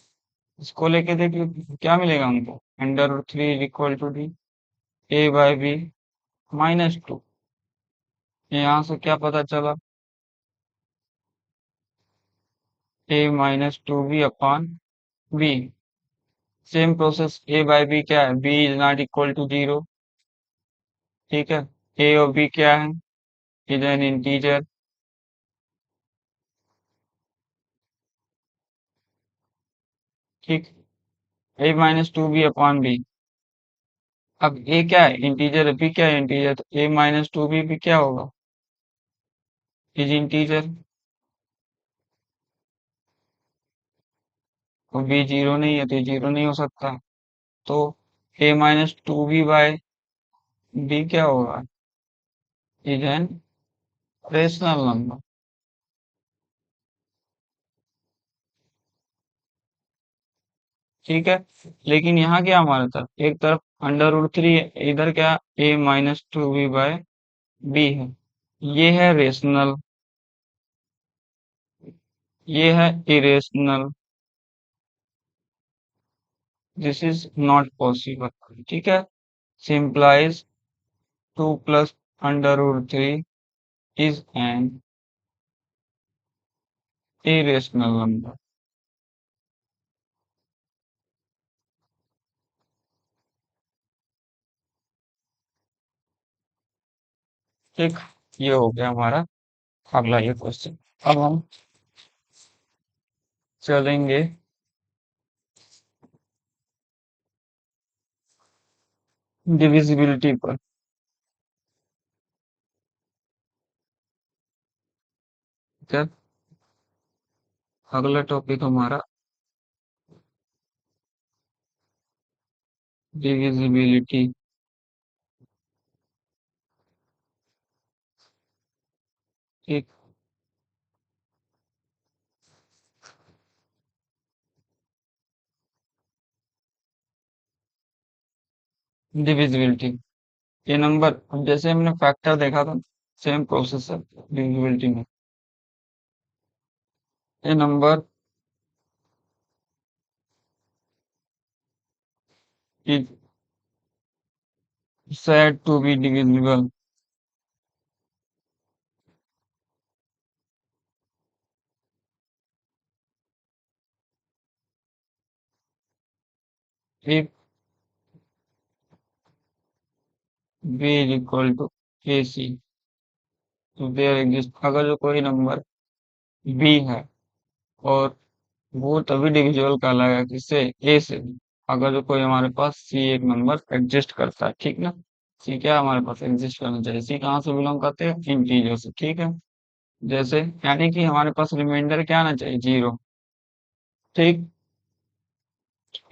इसको लेके देखिए क्या मिलेगा हमको, under root 3 equal to d, a/b -2। यहाँ से क्या पता चला, a - 2b/b। Same process, a/b क्या है, b is not equal to 0। ठीक है, a और b क्या है, इज एन इंटीजर। ठीक, a - 2b/b। अब a क्या है, इंटीजर है, b क्या है, इंटीजर, तो a - 2b भी क्या होगा, इज इंटीजर। और b जीरो नहीं है तो ये जीरो नहीं हो सकता, तो a - 2b/b क्या होगा, इज एन रेशनल नंबर। ठीक है, लेकिन यहाँ क्या हमारे तरफ, एक तरफ अंडर रूट 3 है, इधर क्या, a - 2b/b है। ये है रेशनल, ये है irrational, this is not possible. ठीक है, simplify 2 + under root 3 is an irrational number. ठीक, ये हो गया हमारा अगला ये क्वेश्चन। अब हम चलेंगे डिविजिबिलिटी पर। क्या, अगला टॉपिक हमारा डिविजिबिलिटी। ठीक, डिविजिबिलिटी, ये नंबर, अब जैसे हमने फैक्टर देखा था, सेम प्रोसेस है डिविजिबिलिटी में। ये number is said to be divisible if b is equal to ac। तो देयर एग्जिस्ट, अगर जो कोई नंबर b है और वो तभी डिविजिबल कहलाएगा किससे, ए से। अगर जो कोई हमारे पास सी एक नंबर एग्जिस्ट करता है, ठीक ना। सी क्या हमारे पास एग्जिस्ट करना चाहिए, सी कहाँ से बिलोंग करते हैं, इंटीजर से। ठीक है, जैसे यानी कि हमारे पास रिमाइंडर क्या आना चाहिए, जीरो। ठीक,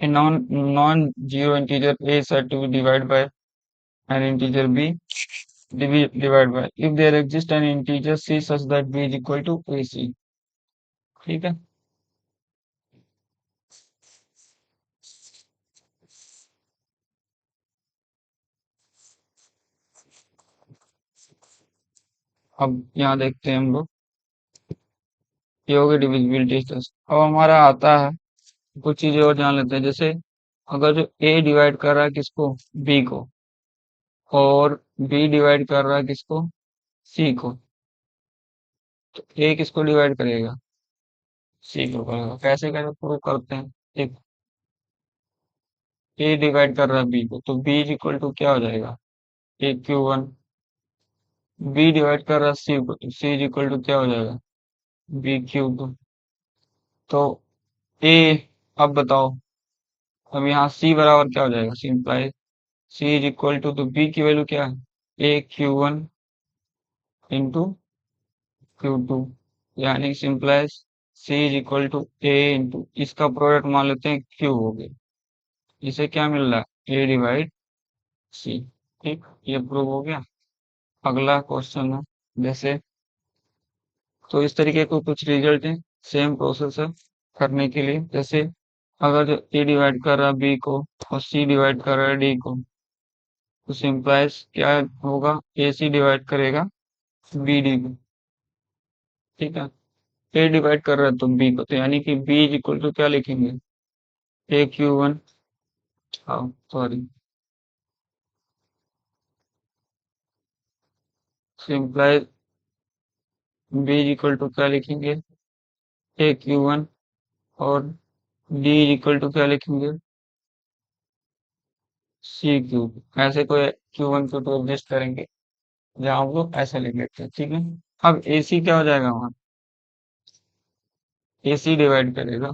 non non zero integer a set to b divide by an integer b divide by if there exists an integer c such that b is equal to ac। ठीक है, अब यहाँ देखते हैं हम लोग, ये हो गई डिविजिबिलिटी टेस्ट। अब हमारा आता है, कुछ चीजें और जान लेते हैं, जैसे अगर जो a डिवाइड कर रहा है किसको, b को, और b डिवाइड कर रहा है किसको, c को, तो a किसको डिवाइड करेगा, c को करेगा। कैसे कैसे प्रूव करते हैं, एक a डिवाइड कर रहा है b को, तो b इज इक्वल टू क्या हो जाएगा, a³ b डिवाइड कर रहा है c को, तो c इज इक्वल टू क्या हो जाएगा, b³। तो ए, अब बताओ, अब यहाँ सी बराबर क्या हो जाएगा, simply c is equal to, तो बी की वैल्यू क्या है, a³ इंटू Q2, यानी simply c is equal to a into इसका प्रोडक्ट मान लेते हैं क्यू हो गया। इसे क्या मिल रहा है, ए डिवाइड सी। ठीक, ये प्रूव हो गया। अगला क्वेश्चन है जैसे, तो इस तरीके को कुछ रिजल्ट है, सेम प्रोसेस है करने के लिए। जैसे अगर जो ए डिवाइड कर रहा है बी को और सी डिवाइड कर रहा है डी को, तो सिंप्लाइज क्या होगा, ए सी डिवाइड करेगा बी डी को। ठीक है, ए डिवाइड कर रहा है तो बी को, तो यानी कि बी इज इक्वल टू क्या लिखेंगे, ए क्यू वन, हाँ sorry, simplify b is equal to क्या लिखेंगे, ए क्यू वन, और डी इज इक्वल टू क्या लिखेंगे, सी क्यूब। ऐसे कोई q one Q two adjust करेंगे, जहाँ हम लोग ऐसे लिख लेते हैं। ठीक है, अब ए सी क्या हो जाएगा वहाँ, ए सी डिवाइड करेगा,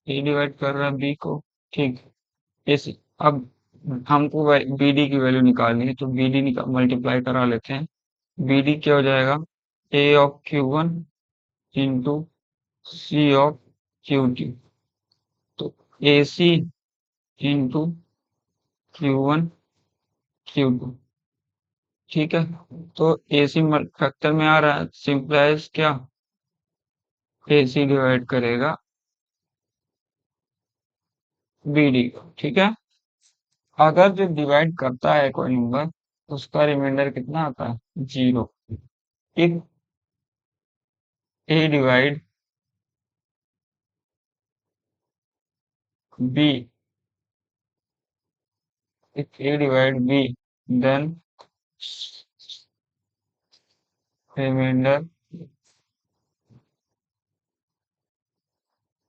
ए डिवाइड कर रहा है बी को। ठीक, ए सी, अब हमको बी डी की वैल्यू निकालनी है, तो बी डी मल्टीप्लाई करा लेते हैं। बी डी क्या हो जाएगा, A of Q one into C of Q T, तो A C into Q one Q two. ठीक है, तो ए सी फैक्टर में आ रहा है, सिंप्लाइज क्या, ए सी डिवाइड करेगा बी डी को। ठीक है, अगर जो डिवाइड करता है कोई नंबर, उसका रिमाइंडर कितना आता है, zero. If a divide b, if a divide b, then remainder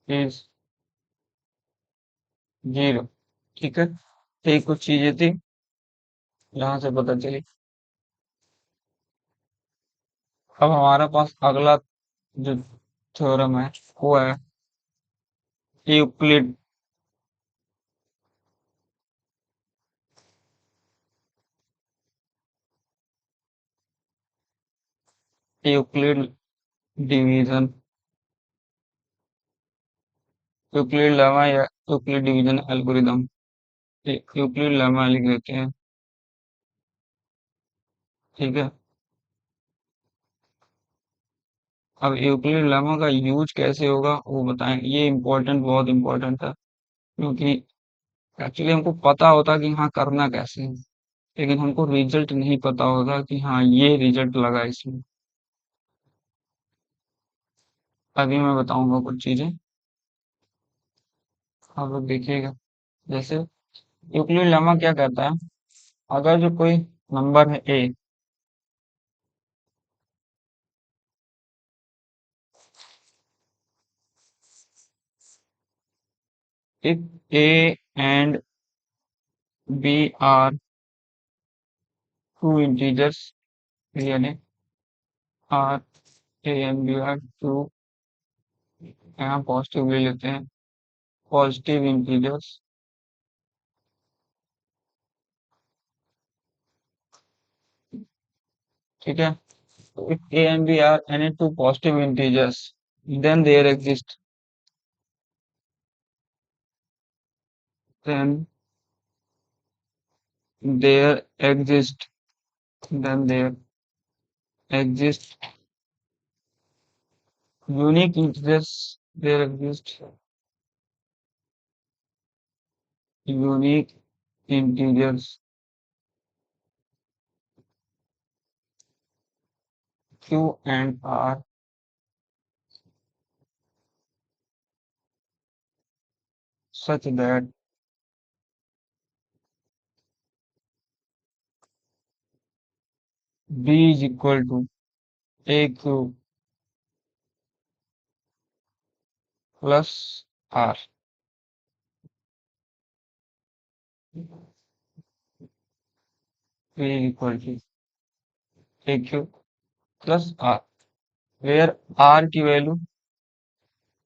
is zero. ठीक है, तो ये कुछ चीजें थी यहाँ से पता चली। अब हमारे पास अगला जो थ्योरम है वो है Euclid. Euclid division, Euclid lemma या Euclid division algorithm, Euclid lemma लिख देते हैं। ठीक है, अब यूक्लिड लेमा का यूज कैसे होगा वो बताएं, ये इम्पोर्टेंट, बहुत इम्पोर्टेंट है, क्योंकि एक्चुअली हमको पता होता कि हाँ करना कैसे है, लेकिन हमको रिजल्ट नहीं पता होता कि हाँ ये रिजल्ट लगा इसमें। अभी मैं बताऊंगा कुछ चीजें, आप लोग देखिएगा। जैसे यूक्लिड लेमा क्या कहता है, अगर जो कोई नंबर है ए, if a and b are two integers, यानी r a and b are two, यहाँ पॉजिटिव ले लेते हैं, पॉजिटिव इंटीजर्स। ठीक है, if a and b are any two positive integers, then then there exist then there exist unique integers, there exist unique integers q and r such that b is equal to a cube plus r। b is equal to a cube plus r, where r की value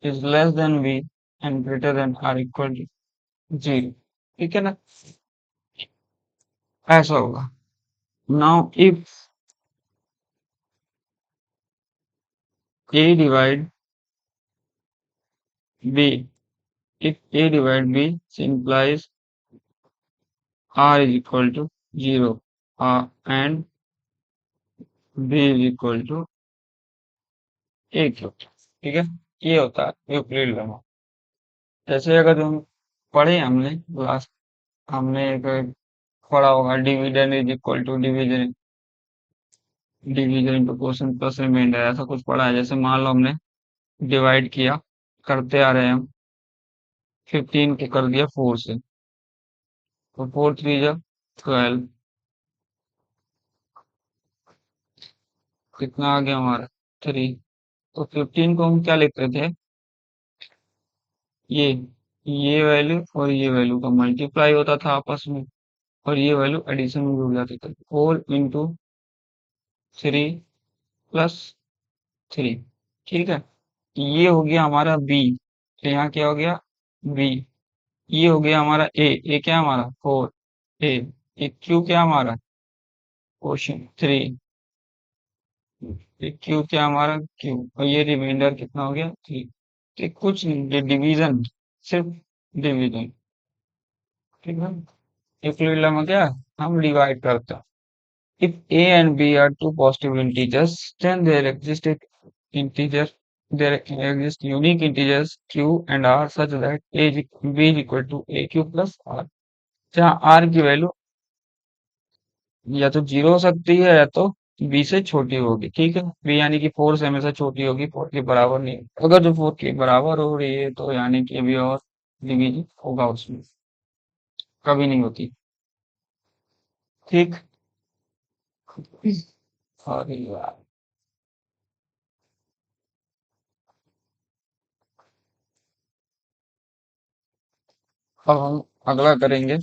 is less than b and greater than r equal to 0। ठीक है ना, ऐसा होगा। Now if a divide B. If A divide B implies R is equal to 0 and B is equal to A cube. ठीक है, ये होता है यूक्लिड लेमा। जैसे अगर हम पढ़े हमने लास्ट, हमने एक पढ़ा होगा division is equal to division, division into quotient plus remainder, ऐसा कुछ पढ़ा है। जैसे मान लो हमने डिवाइड किया, करते आ रहे हैं हम, 15 को कर दिया 4 से, तो 4 3 जा 12, कितना आ गया हमारा 3। तो 15 को हम क्या लिखते थे, ये ये वैल्यू और ये वैल्यू का मल्टीप्लाई होता था आपस में, और ये वैल्यू एडिशन में जुड़ जाती थी, 4 इंटू 3 प्लस 3। ठीक है, ये हो गया हमारा बी, तो यहाँ क्या हो गया बी। ये हो गया हमारा ए क्या हमारा 4, ए, एक क्यू क्या हमारा क्वेश्चन 3, एक क्यू क्या हमारा क्यू, और ये रिमाइंडर कितना हो गया 3। तो कुछ नहीं, ये डिवीजन, सिर्फ डिवीजन। ठीक है, यूक्लिड लेमा क्या है? हम डिवाइड करते हैं। If A and B are two positive integers, then there exist a integer, there exist unique integers Q and R such that B is equal to AQ plus R, जहाँ R की value या तो 0 हो सकती है या तो B से छोटी होगी। ठीक है, B यानी कि 4 से हमेशा छोटी होगी, 4 के बराबर नहीं। अगर जो 4 के बराबर हो रही है तो यानी कि अभी और डिवीजन होगा उसमें, कभी नहीं होती। ठीक, और यार अब हम अगला करेंगे।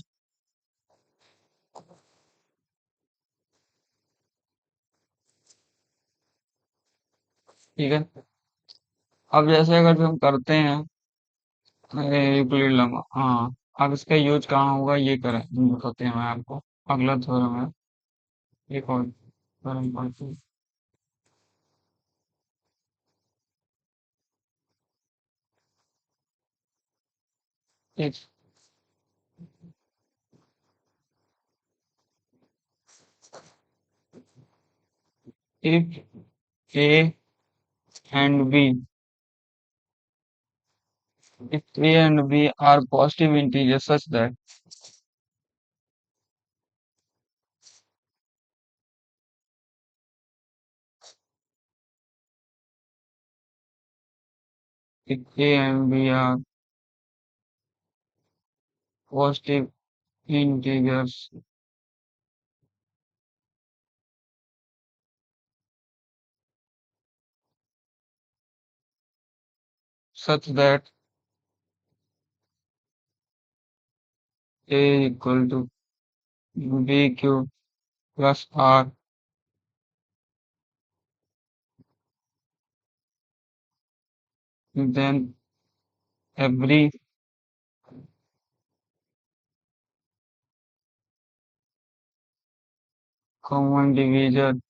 ठीक है, अब जैसे अगर जो हम करते हैं यूक्लिड लेमा, हाँ, अब इसका यूज कहाँ होगा ये करें बताते हैं मैं आपको। अगला थ्योरम है, एक और थ्योरम पढ़ते हैं। एक, if A and B, if A and B are positive integers such that if A and B are positive integers such that A is equal to BQ plus R, then every common divisor of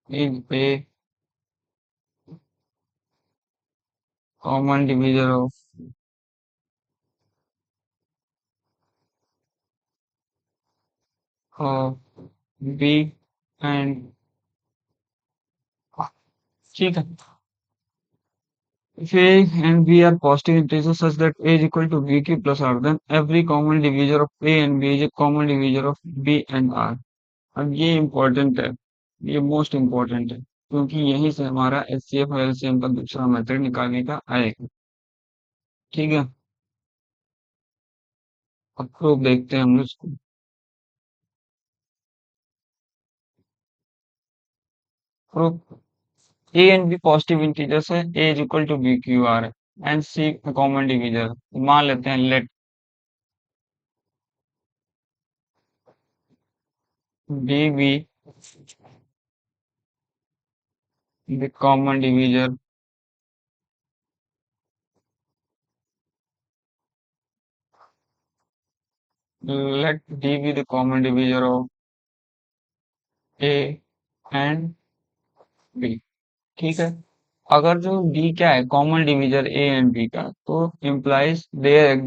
A and B is a common divisor of B and R। ठीक है, if A and B are positive integers such that A is equal to BQ plus R, then every common divisor of A and B is a common divisor of B and R। अब ये important है, ये most important है, क्योंकि यहीं से हमारा HCF और एलसीएम का दूसरा मेथड निकालने का आएगा। ठीक है, अब प्रूफ देखते हैं हम इसको। Proof, A and B positive integers है, A is equal to b q r है, एंड सी कॉमन डिवीजर मान लेते हैं, let b be the common divisor let D be the common divisor of A and B। ठीक है, अगर जो D क्या है, common divisor A and B का, तो implies there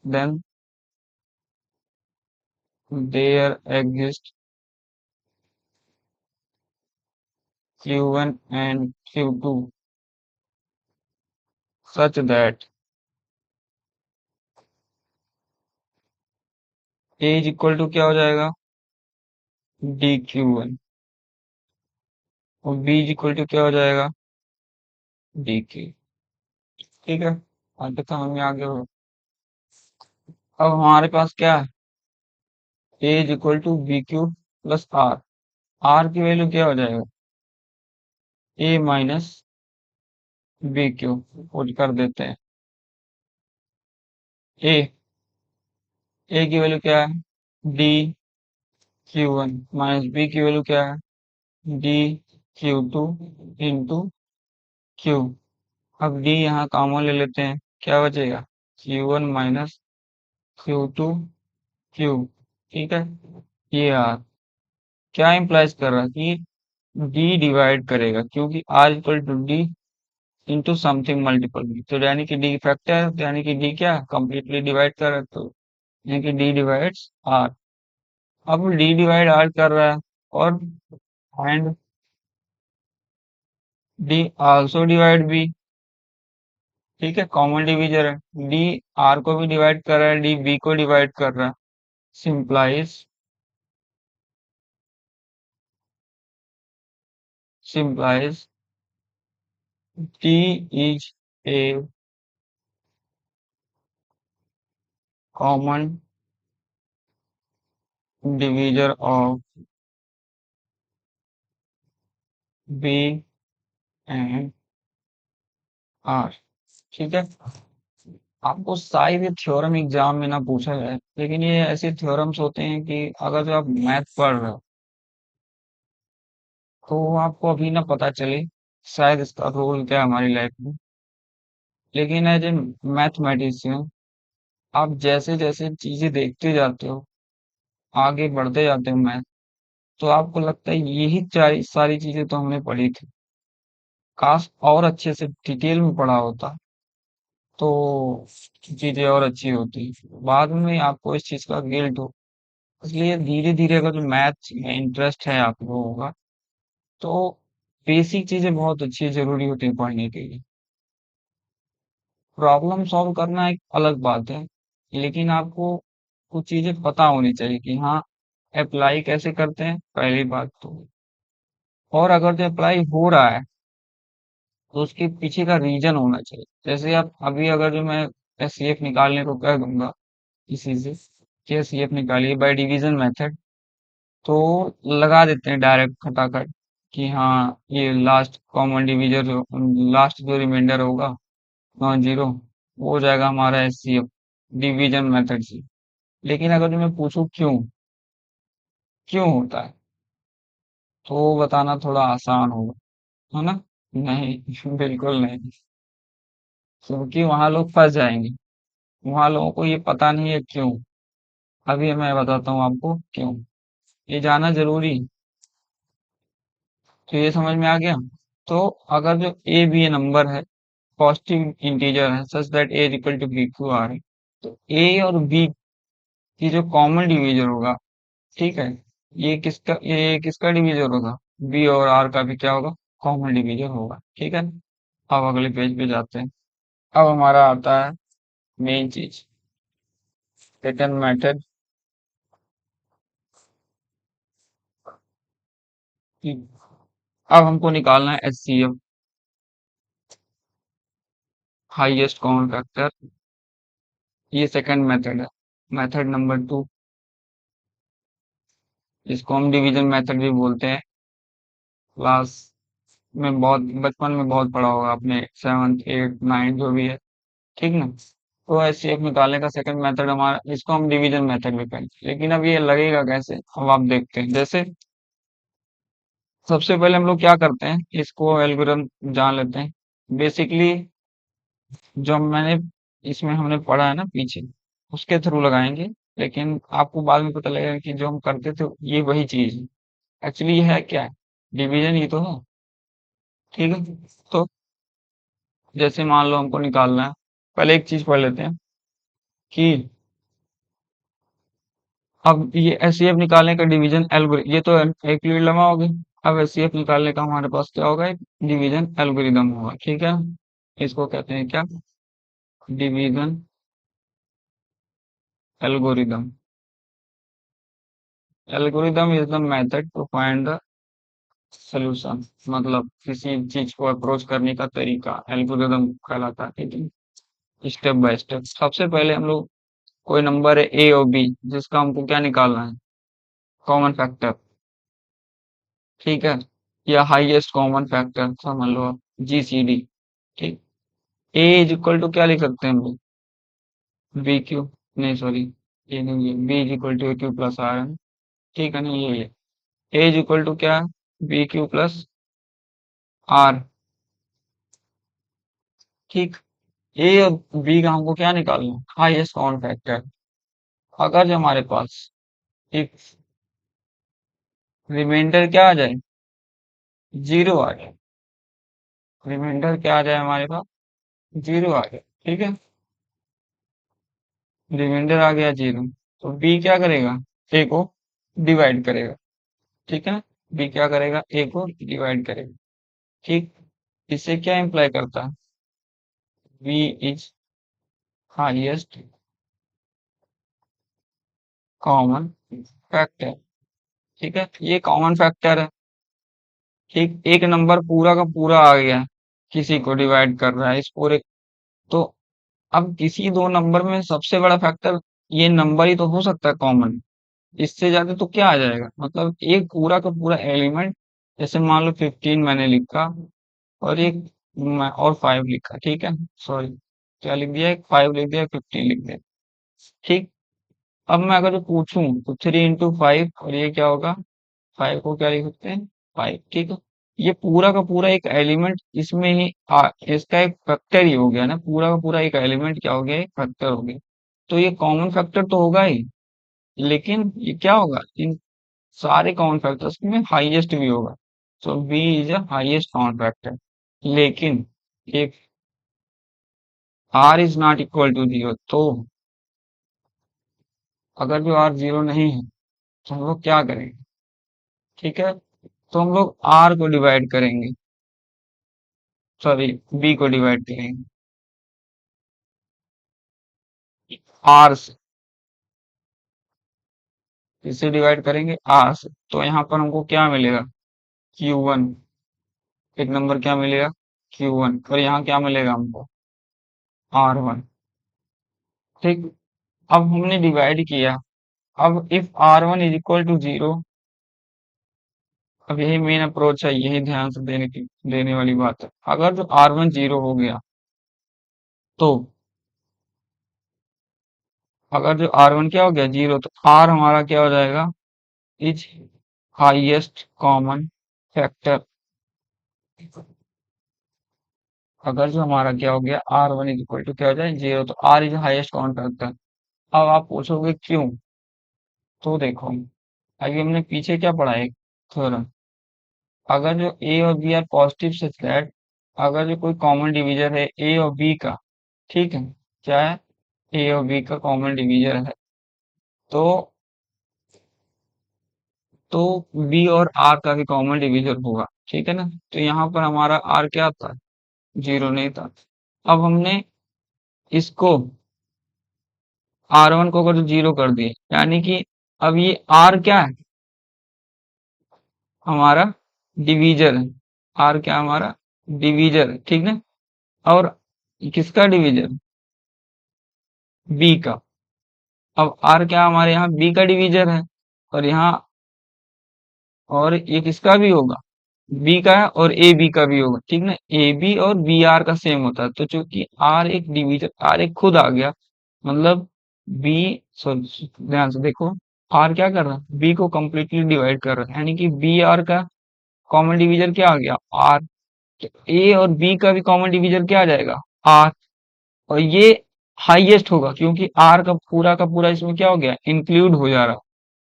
then there exist Q1 and Q2 such that A is equal to क्या हो जाएगा, डी क्यू वन, और B इज इक्वल टू क्या हो जाएगा, डी क्यू। ठीक है, आज तक समझ में आ गया हो। अब हमारे पास क्या है, A is equal to b q plus r. R की वैल्यू क्या हो जाएगा, A minus b q, put कर देते हैं। ए ए की वैल्यू क्या है, d q one, minus b की वैल्यू क्या है, d q two into q. अब डी यहाँ कॉमन ले लेते हैं, क्या बचेगा, q one minus q two q. ठीक है, ये आर क्या इम्प्लाइज कर रहा है कि डी डिवाइड करेगा, क्योंकि r equal to d into something multiple b, तो यानी कि डी फैक्टर, यानी कि डी क्या कंप्लीटली डिवाइड कर रहा है, तो यानी कि डी डिवाइड्स आर। अब डी डिवाइड आर कर रहा है, और and d also divide b. ठीक है, कॉमन डिवीजर है, डी आर को भी डिवाइड कर रहा है, डी बी को डिवाइड कर रहा है। Simplify simplify d is a common divisor of b and r. ठीक है, आपको शायद ये थ्योरम एग्जाम में ना पूछा जाए, लेकिन ये ऐसे थ्योरम्स होते हैं कि अगर जो आप मैथ पढ़ रहे हो, तो आपको अभी ना पता चले शायद इसका रोल क्या है हमारी लाइफ में, लेकिन एज ए मैथमेटिशियन आप जैसे जैसे चीजें देखते जाते हो, आगे बढ़ते जाते हो मैथ, तो आपको लगता है यही सारी चीजें तो हमने पढ़ी थी, काश और अच्छे से डिटेल में पढ़ा होता, तो चीजें और अच्छी होती, बाद में आपको इस चीज का गिल्ट हो। इसलिए धीरे धीरे अगर जो मैथ में इंटरेस्ट है आप लोगों का, तो बेसिक चीजें बहुत अच्छी जरूरी होती है पढ़ने के लिए। प्रॉब्लम सॉल्व करना एक अलग बात है, लेकिन आपको कुछ चीजें पता होनी चाहिए कि हाँ अप्लाई कैसे करते हैं, पहली बात तो। और अगर जो अप्लाई हो रहा है, तो उसके पीछे का रीजन होना चाहिए। जैसे आप अभी अगर जो मैं एससीएफ निकालने को कह दूंगा किसी से कि एससीएफ निकालिए बाय डिवीजन मेथड, तो लगा देते हैं डायरेक्ट खटाखट कि हाँ ये लास्ट कॉमन डिवीजर जो लास्ट जो रिमाइंडर होगा नॉन जीरो, वो हो जाएगा हमारा एचसीएफ डिवीजन मेथड से। लेकिन अगर जो मैं पूछूं क्यों क्यों होता है, तो वो बताना थोड़ा आसान होगा, है ना। नहीं बिल्कुल नहीं, क्योंकि वहां लोग फंस जाएंगे, वहां लोगों को ये पता नहीं है क्यों। अभी मैं बताता हूँ आपको क्यों, ये जानना जरूरी है। तो ये समझ में आ गया। तो अगर जो ए बी नंबर है, पॉजिटिव इंटीजर है, such that a equal to b q r है, तो ए और बी की जो कॉमन डिवीजर होगा, ठीक है, ये किसका डिवीजर होगा, बी और आर का भी क्या होगा, कॉमन डिवीजर होगा। ठीक है, अब अगले पेज पे जाते हैं। अब हमारा आता है मेन चीज, सेकंड मेथड। अब हमको निकालना है एचसीएफ, हाईएस्ट कॉमन फैक्टर। ये सेकंड मेथड है, मेथड नंबर टू, इसको हम डिवीजन मेथड भी बोलते हैं। क्लास में बहुत बचपन में बहुत पढ़ा होगा आपने, सेवन्थ एट नाइन जो भी है, ठीक ना। तो एचसीएफ निकालने का सेकंड मेथड हमारा, इसको हम डिवीजन मेथड भी कहेंगे, लेकिन अब ये लगेगा कैसे, अब आप देखते हैं। जैसे सबसे पहले हम लोग क्या करते हैं, इसको एल्गोरिथम जान लेते हैं। बेसिकली जो मैंने इसमें हमने पढ़ा है ना पीछे, उसके थ्रू लगाएंगे। लेकिन आपको बाद में पता लगेगा कि जो हम करते थे ये वही चीज है। एक्चुअली ये है क्या, डिवीजन ही तो है। ठीक है, तो जैसे मान लो हमको निकालना है, पहले एक चीज पढ़ लेते हैं कि अब ये एचसीएफ निकालने का डिवीजन एल्गोरिथम, ये तो एक पीरियड लंबा हो गया। अब एचसीएफ निकालने का हमारे पास क्या होगा, एक डिवीजन एल्गोरिदम होगा। ठीक है, इसको कहते हैं क्या, division algorithm. Algorithm is the method to find the solution, मतलब किसी चीज को अप्रोच करने का तरीका एल्गोरिदम कहलाता है। ठीक है, स्टेप बाय स्टेप। सबसे पहले हम लोग, कोई नंबर है ए और बी, जिसका हमको क्या निकालना है, कॉमन फैक्टर। ठीक है, या हाईएस्ट कॉमन फैक्टर समझ लो आप, जीसीडी। ठीक, ए इज इक्वल टू क्या लिख सकते हैं हम लोग, बी क्यू, नहीं सॉरी, ये नहीं है, b is equal to a q plus r है। ठीक है ना, ये है। ए इज इक्वल टू क्या, बी क्यू प्लस आर। ठीक, ए और बी का हमको क्या निकालना है, हाईएस्ट कॉमन फैक्टर। अगर जो हमारे पास एक रिमाइंडर क्या आ जाए, जीरो आ जाए, रिमाइंडर क्या आ जाए हमारे पास, जीरो आ जाए। ठीक है, रिमाइंडर आ गया जीरो, तो बी क्या करेगा, ए को डिवाइड करेगा। ठीक है, बी क्या करेगा, ए को डिवाइड करेगा। ठीक, इससे क्या इम्प्लाई करता है, b is highest common factor. ठीक है, ये कॉमन फैक्टर है। ठीक, एक नंबर पूरा का पूरा आ गया, किसी को डिवाइड कर रहा है इस पूरे, तो अब किसी दो नंबर में सबसे बड़ा फैक्टर ये नंबर ही तो हो सकता है कॉमन। इससे ज्यादा तो क्या आ जाएगा, मतलब एक पूरा का पूरा एलिमेंट, जैसे मान लो 15 मैंने लिखा, और एक और 5 लिखा। ठीक है, सॉरी, क्या लिख दिया, एक 5 लिख दिया, 15 लिख दिया। ठीक, अब मैं अगर पूछूं तो 3 इंटू 5, और ये क्या होगा, 5 को क्या लिख सकते हैं, 5। ठीक है, ये पूरा का पूरा एक एलिमेंट इसमें ही इसका एक फैक्टर ही हो गया ना, पूरा का पूरा एक एलिमेंट क्या हो गया, एक फैक्टर हो गया। तो ये कॉमन फैक्टर तो होगा ही, लेकिन ये क्या होगा, इन सारे कॉमन फैक्टर्स में हाईएस्ट भी होगा। So B is a highest common factor. लेकिन if R is not equal to zero, तो अगर जो आर जीरो नहीं है तो हम लोग क्या करेंगे। ठीक है, तो हम लोग आर को डिवाइड करेंगे, सॉरी, बी को डिवाइड करेंगे आर से। किससे डिवाइड करेंगे, आर से। तो यहाँ पर हमको क्या मिलेगा, Q1, एक नंबर क्या मिलेगा, Q1, और यहाँ क्या मिलेगा हमको, R1। ठीक, अब हमने डिवाइड किया। अब if R1 is equal to zero, अब यही मेन अप्रोच है, यही ध्यान से देने वाली बात है। अगर जो R1 जीरो हो गया, तो अगर जो R1 क्या हो गया, जीरो, तो R हमारा क्या हो जाएगा, इज हाईएस्ट कॉमन फैक्टर। अगर जो हमारा क्या हो गया, R1 इज इक्वल टू क्या हो जाए, जीरो, तो R is highest common factor. अब आप पूछोगे क्यों, तो देखो, अभी हमने पीछे क्या पढ़ा है, थ्योरम। अगर जो ए और b are positive such that, अगर जो कोई कॉमन डिवीजर है ए और बी का, ठीक है, क्या है, ए और बी का कॉमन डिवीजर है, तो तो बी और आर का भी कॉमन डिवीजर होगा। ठीक है ना, तो यहाँ पर हमारा आर क्या था, जीरो नहीं था। अब हमने इसको R1 को अगर जीरो कर दिए, यानी कि अब ये आर क्या है, हमारा डिवीजर है। आर क्या है, हमारा डिवीजर है। ठीक है, और किसका डिवीजर, बी का। अब आर क्या हमारे यहाँ बी का डिवीजर है, और यहाँ, और ये किसका भी होगा, बी का है, और ए बी का भी होगा। ठीक ना, ए बी और बी आर का सेम होता है, तो चूंकि आर एक डिवीजर, आर एक खुद आ गया, मतलब बी, सॉरी ध्यान से देखो, आर क्या कर रहा है, बी को कंप्लीटली डिवाइड कर रहा है, यानी कि बी आर का कॉमन डिवीजर क्या आ गया, आर। तो ए और बी का भी कॉमन डिवीजर क्या आ जाएगा, आर। और ये हाईएस्ट होगा, क्योंकि आर का पूरा इसमें क्या हो गया, इंक्लूड हो जा रहा,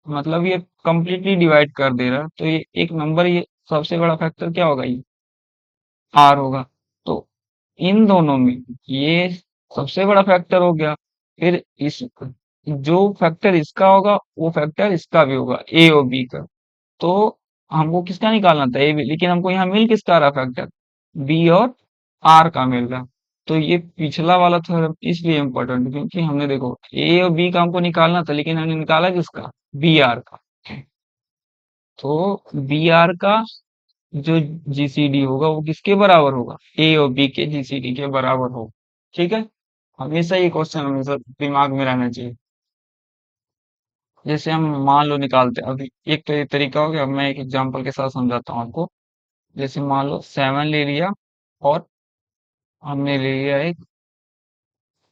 मतलब ये कंप्लीटली डिवाइड कर दे रहा, तो ये एक नंबर, ये सबसे बड़ा फैक्टर क्या होगा, ये आर होगा। तो इन दोनों में ये सबसे बड़ा फैक्टर हो गया। फिर इस जो फैक्टर इसका होगा वो फैक्टर इसका भी होगा, ए और बी का। तो हमको किसका निकालना था, ए बी, लेकिन हमको यहाँ मिल किसका रहा फैक्टर, बी और आर का मिल रहा। तो ये पिछला वाला थ्योरम इसलिए इम्पोर्टेंट है, क्योंकि हमने देखो ए और बी का हमको निकालना था, लेकिन हमने निकाला किसका, बी आर का। तो बी आर का जो जीसीडी होगा वो किसके बराबर होगा, ए और बी के जीसीडी के बराबर होगा। ठीक है, हमेशा ये क्वेश्चन हमेशा दिमाग में रहना चाहिए। जैसे हम मान लो निकालते हैं, अभी एक तो ये तरीका हो गया, अब मैं एक एग्जांपल के साथ समझाता हूँ आपको। जैसे मान लो 7 ले लिया, और हमने ले लिया एक,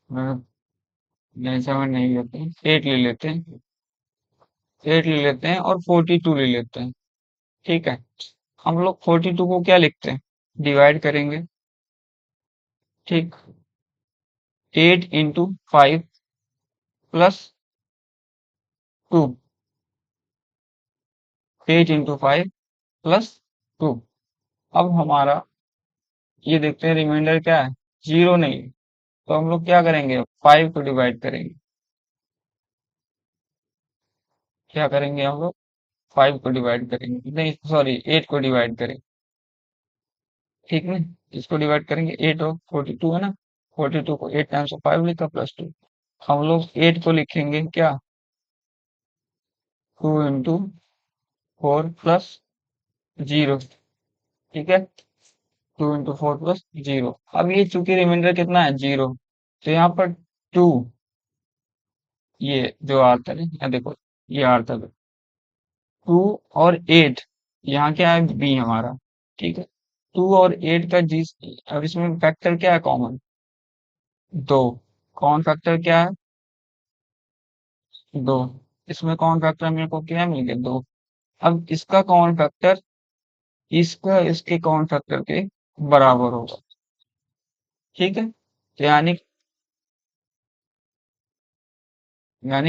नहीं 7 नहीं लेते हैं, 8 ले लेते हैं, 8 ले लेते हैं और 42 ले लेते हैं। ठीक है, हम लोग 42 को क्या लिखते हैं, डिवाइड करेंगे। ठीक, 8 इंटू 5 प्लस 2, 8 इंटू 5 प्लस 2। अब हमारा ये देखते हैं रिमाइंडर क्या है, जीरो नहीं। तो हम लोग क्या करेंगे, 5 को डिवाइड करेंगे। क्या करेंगे हम लोग, 5 को डिवाइड करेंगे, नहीं सॉरी 8 को डिवाइड करेंगे। ठीक है, इसको डिवाइड करेंगे, 8 और 42 है ना, 42 को 8 टाइम्स ऑफ 5 लिखा प्लस 2। हम लोग 8 को लिखेंगे क्या, 2 इंटू 4 प्लस 0। ठीक है, 2 इंटू 4 प्लस 0। अब ये चूंकि रिमाइंडर कितना है, 0, तो यहाँ पर 2, ये जो आता है यहाँ देखो, ये आता है 2 और 8, यहाँ क्या है, बी हमारा। ठीक है, 2 और 8 का जी, अब इसमें फैक्टर क्या है कॉमन, 2। कॉमन फैक्टर क्या है, 2। इसमें कॉमन फैक्टर मेरे को क्या मिल गया, 2। अब इसका कॉमन फैक्टर इसका इसके कॉमन फैक्टर के बराबर होगा। ठीक है, तो यानी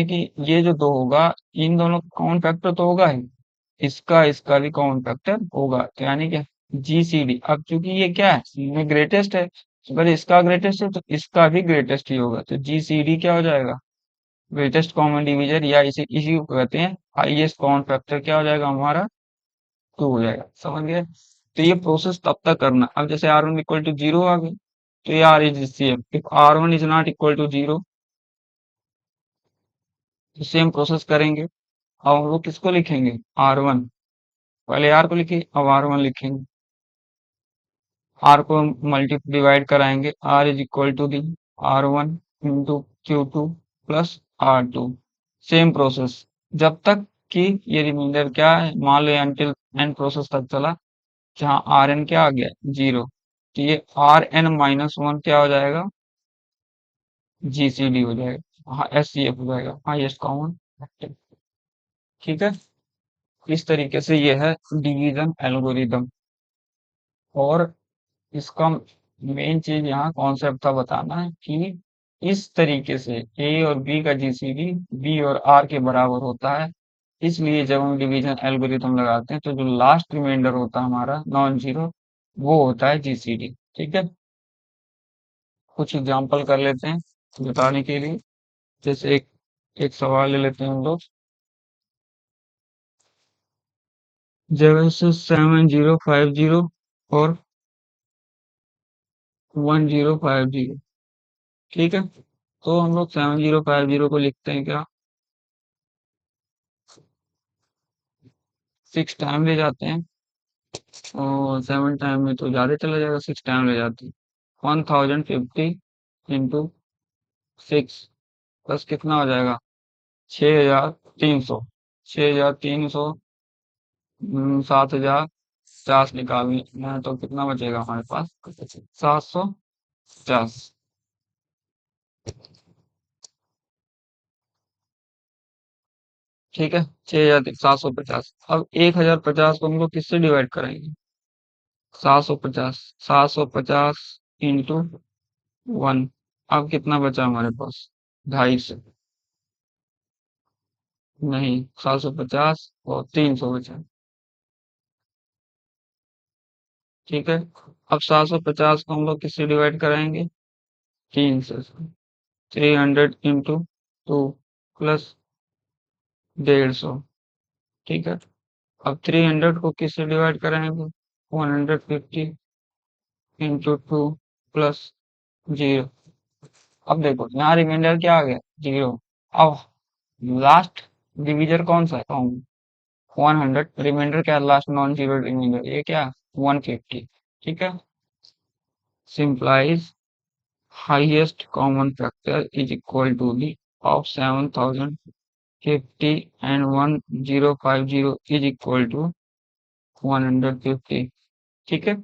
कि ये जो दो होगा, इन दोनों का कॉमन फैक्टर तो होगा ही, इसका इसका भी कॉमन फैक्टर होगा, तो यानी कि जीसीडी। अब चूंकि ये क्या है, ये ग्रेटेस्ट है, अगर इसका ग्रेटेस्ट है तो इसका भी ग्रेटेस्ट ही होगा, तो जीसीडी क्या हो जाएगा, ग्रेटेस्ट कॉमन डिवीजर, या इसी को कहते हैं हाईएस्ट कॉमन फैक्टर, क्या हो जाएगा हमारा, 2 हो जाएगा। समझ गए, तो ये प्रोसेस तब तक करना। अब जैसे R1 इक्वल टू 0 आ गई, तो ये r is same, if R1 is not equal to 0, तो सेम प्रोसेस करेंगे। अब हम लोग किसको लिखेंगे, R1, पहले आर को लिखे, अब R1 लिखेंगे। आर को मल्टी डिवाइड कराएंगे, r is equal to the R1 into Q2 plus R2। Same process, जब तक कि ये रिमाइंडर क्या है, मान लो अनटिल एन प्रोसेस तक चला, जहाँ आर एन क्या आ गया, 0। तो ये Rn-1 क्या हो जाएगा, जीसीडी हो जाएगा, हाँ एससीएफ हो जाएगा, हाईएस्ट कॉमन फैक्टर। ठीक है, इस तरीके से ये है डिवीजन एल्गोरिदम। और इसका मेन चीज यहाँ कॉन्सेप्ट था बताना है कि इस तरीके से ए और बी का जीसीडी बी और आर के बराबर होता है। इसलिए जब हम डिवीजन एल्गोरिथम लगाते हैं तो जो लास्ट रिमाइंडर होता है हमारा नॉन जीरो, वो होता है जीसीडी। ठीक है, कुछ एग्जांपल कर लेते हैं बताने के लिए। जैसे एक एक सवाल ले लेते हैं हम लोग, जैसे 7050 और 1050। ठीक है, तो हम लोग 7050 को लिखते हैं क्या, 6 टाइम ले जाते हैं, और 7 टाइम में तो ज्यादा चला जाएगा, 6 टाइम ले जाते हैं। 1050 इंटू 6 प्लस कितना हो जाएगा, 6300। 6300, 7050 निकालना है तो कितना बचेगा हमारे पास, 750। ठीक है, 6750। अब 1050 को हम लोग किससे डिवाइड करेंगे, 750, 750 इंटू 1। अब कितना बचा हमारे पास? 250। नहीं, 750 और 300 बचा। ठीक है। अब 750 को हम लोग किससे डिवाइड कराएंगे? 3 से। 300 इंटू 2 प्लस 150। ठीक है। अब 300 को किससे डिवाइड कराएंगे? 150 इंटू 2 प्लस 0। अब देखो यहाँ रिमाइंडर क्या आ गया? 0। अब लास्ट डिविजर कौन सा है? 100। रिमाइंडर क्या? लास्ट नॉन जीरो रिमाइंडर ये क्या? 150। ठीक है। Simplifies highest common factor is equal to the of 7050 and 1050 is equal to 150। ठीक है।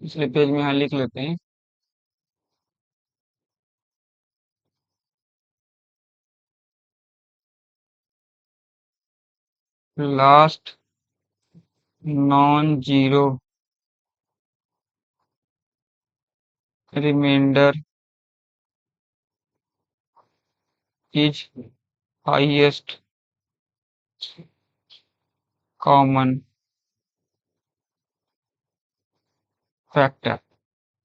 इसलिए पेज में यहाँ लिख लेते हैं। Last non zero reminder is highest common factor.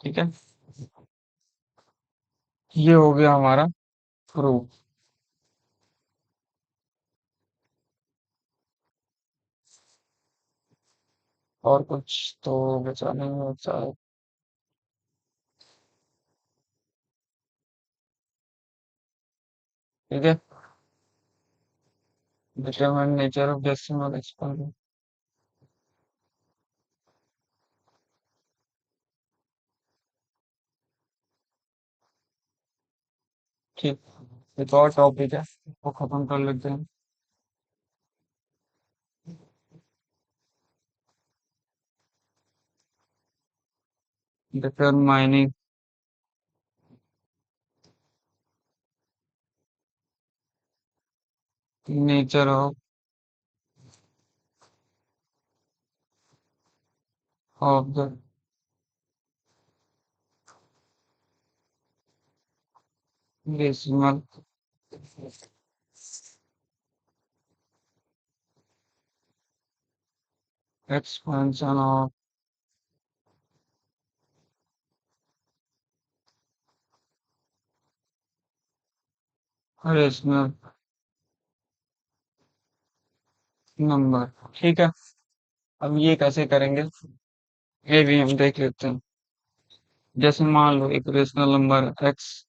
ठीक है। ये हो गया हमारा प्रूफ। और कुछ तो बचा नहीं होता है। ठीक है। Determine nature of decimal expansion. ठीक। एक और टॉपिक है, वो खत्म कर लेते हैं। Determining nature of the decimal expansion of rational number. ठीक है। अब ये कैसे करेंगे, ये भी हम देख लेते हैं। जैसे मान लो एक रेशनल नंबर एक्स,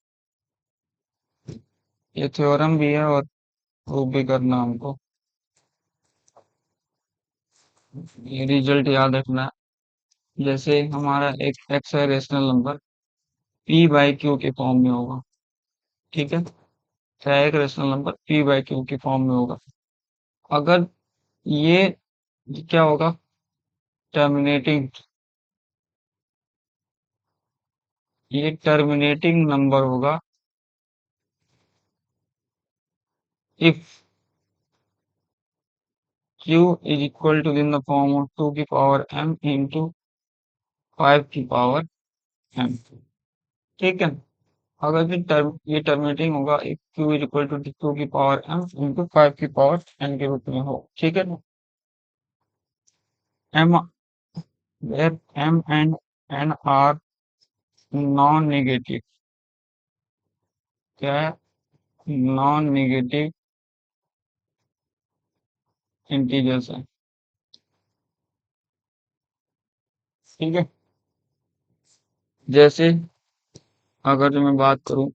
ये थ्योरम भी है और प्रूफ भी करना हमको। ये रिजल्ट याद रखना है। जैसे हमारा एक एक्स है rational number, P by q के फॉर्म में होगा। ठीक है। क्या एक rational number P by q के फॉर्म में होगा। अगर ये क्या होगा? टर्मिनेटिंग, ये टर्मिनेटिंग नंबर होगा if q is equal to in the form of 2 की पावर m into 5 की पावर m। ठीक है। अगर भी ये टर्मिनेटिंग होगा if q is equal to 2 की पावर m into 5 की पावर n के रूप में हो। ठीक है ना? m where m and n are non negative. क्या है? नॉन नेगेटिव इंटीजर्स है। ठीक है। जैसे अगर जो मैं बात करूं,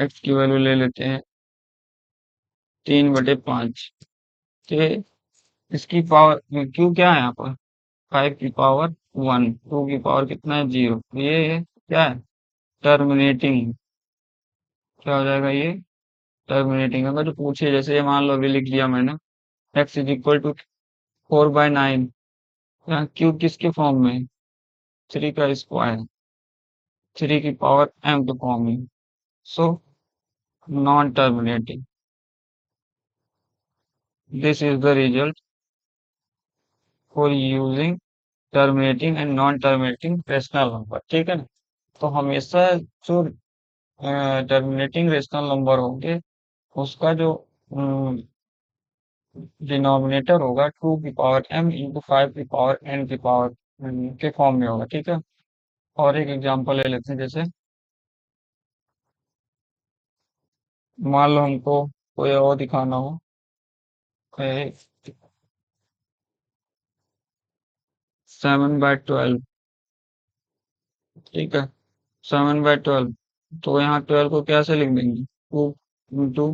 एक्स की वैल्यू ले लेते हैं 3/5। ठीक। इसकी पावर क्यू क्या है यहाँ पर? 5 की पावर 1। 2 की पावर कितना है? 0। ये है क्या है? टर्मिनेटिंग। क्या हो जाएगा ये? टर्मिनेटिंग। अगर जो पूछे, जैसे ये मान लो अभी लिख दिया मैंने, x इज इक्वल टू 4/9। यहाँ क्यू किसके फॉर्म में? 3 का स्क्वायर, 3 की पावर m के फॉर्म में। So non terminating. This is the result for using terminating and non terminating rational number. ठीक है ना? तो हमेशा जो टर्मिनेटिंग रेशनल नंबर होंगे उसका जो डिनोमिनेटर होगा 2 की पावर m इंटू 5 की पावर n की पावर के फॉर्म में होगा। ठीक है। और एक एग्जांपल ले लेते हैं, जैसे मान लो हमको कोई और दिखाना हो 7/12। ठीक है। 7/12, तो यहाँ 12 को कैसे लिख देंगे? 2 इंटू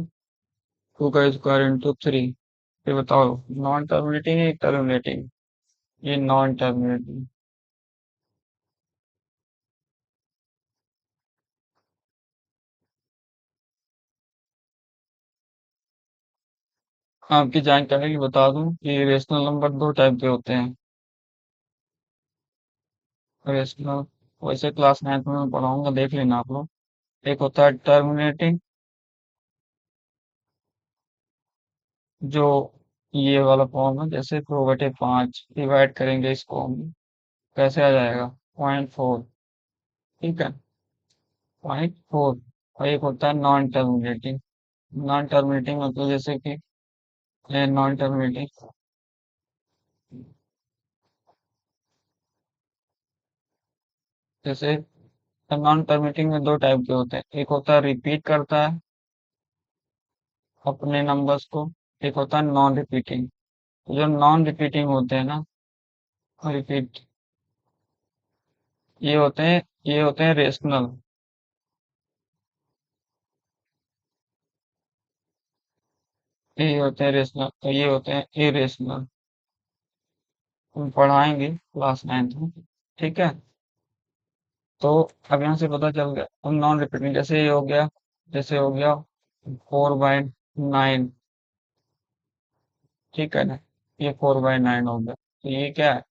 2 का स्क्वायर इंटू 3। ये बताओ, नॉन टर्मिनेटिंग है टर्मिनेटिंग? ये नॉन टर्मिनेटिंग। आपकी जानकारी के लिए बता दूं कि रेशनल नंबर दो टाइप के होते हैं। रेशनल, वैसे क्लास 9 में मैं पढ़ाऊंगा, देख लेना आप लोग। एक होता है टर्मिनेटिंग, जो ये वाला फॉर्म है, जैसे 2/5 डिवाइड करेंगे इसको हम, कैसे आ जाएगा? 0.4। ठीक है। 0.4। और एक होता है नॉन टर्मिनेटिंग। नॉन टर्मिनेटिंग मतलब जैसे कि नॉन टर्मिनेटिंग, जैसे नॉन टर्मिनेटिंग में दो टाइप के होते हैं। एक होता है रिपीट करता है अपने नंबर्स को, एक होता है नॉन रिपीटिंग। जो नॉन रिपीटिंग होते हैं ना, रिपीट, ये होते हैं रेशनल। ये होते हैं रेशनल, तो ये होते हैं इरेशनल। हम पढ़ाएंगे क्लास 9 में। ठीक है। तो अब यहाँ से पता चल गया हम नॉन रिपीटिंग, जैसे ये हो गया, जैसे हो गया 4/9। ठीक है ना? ये 4/9 हो गया, तो ये क्या है?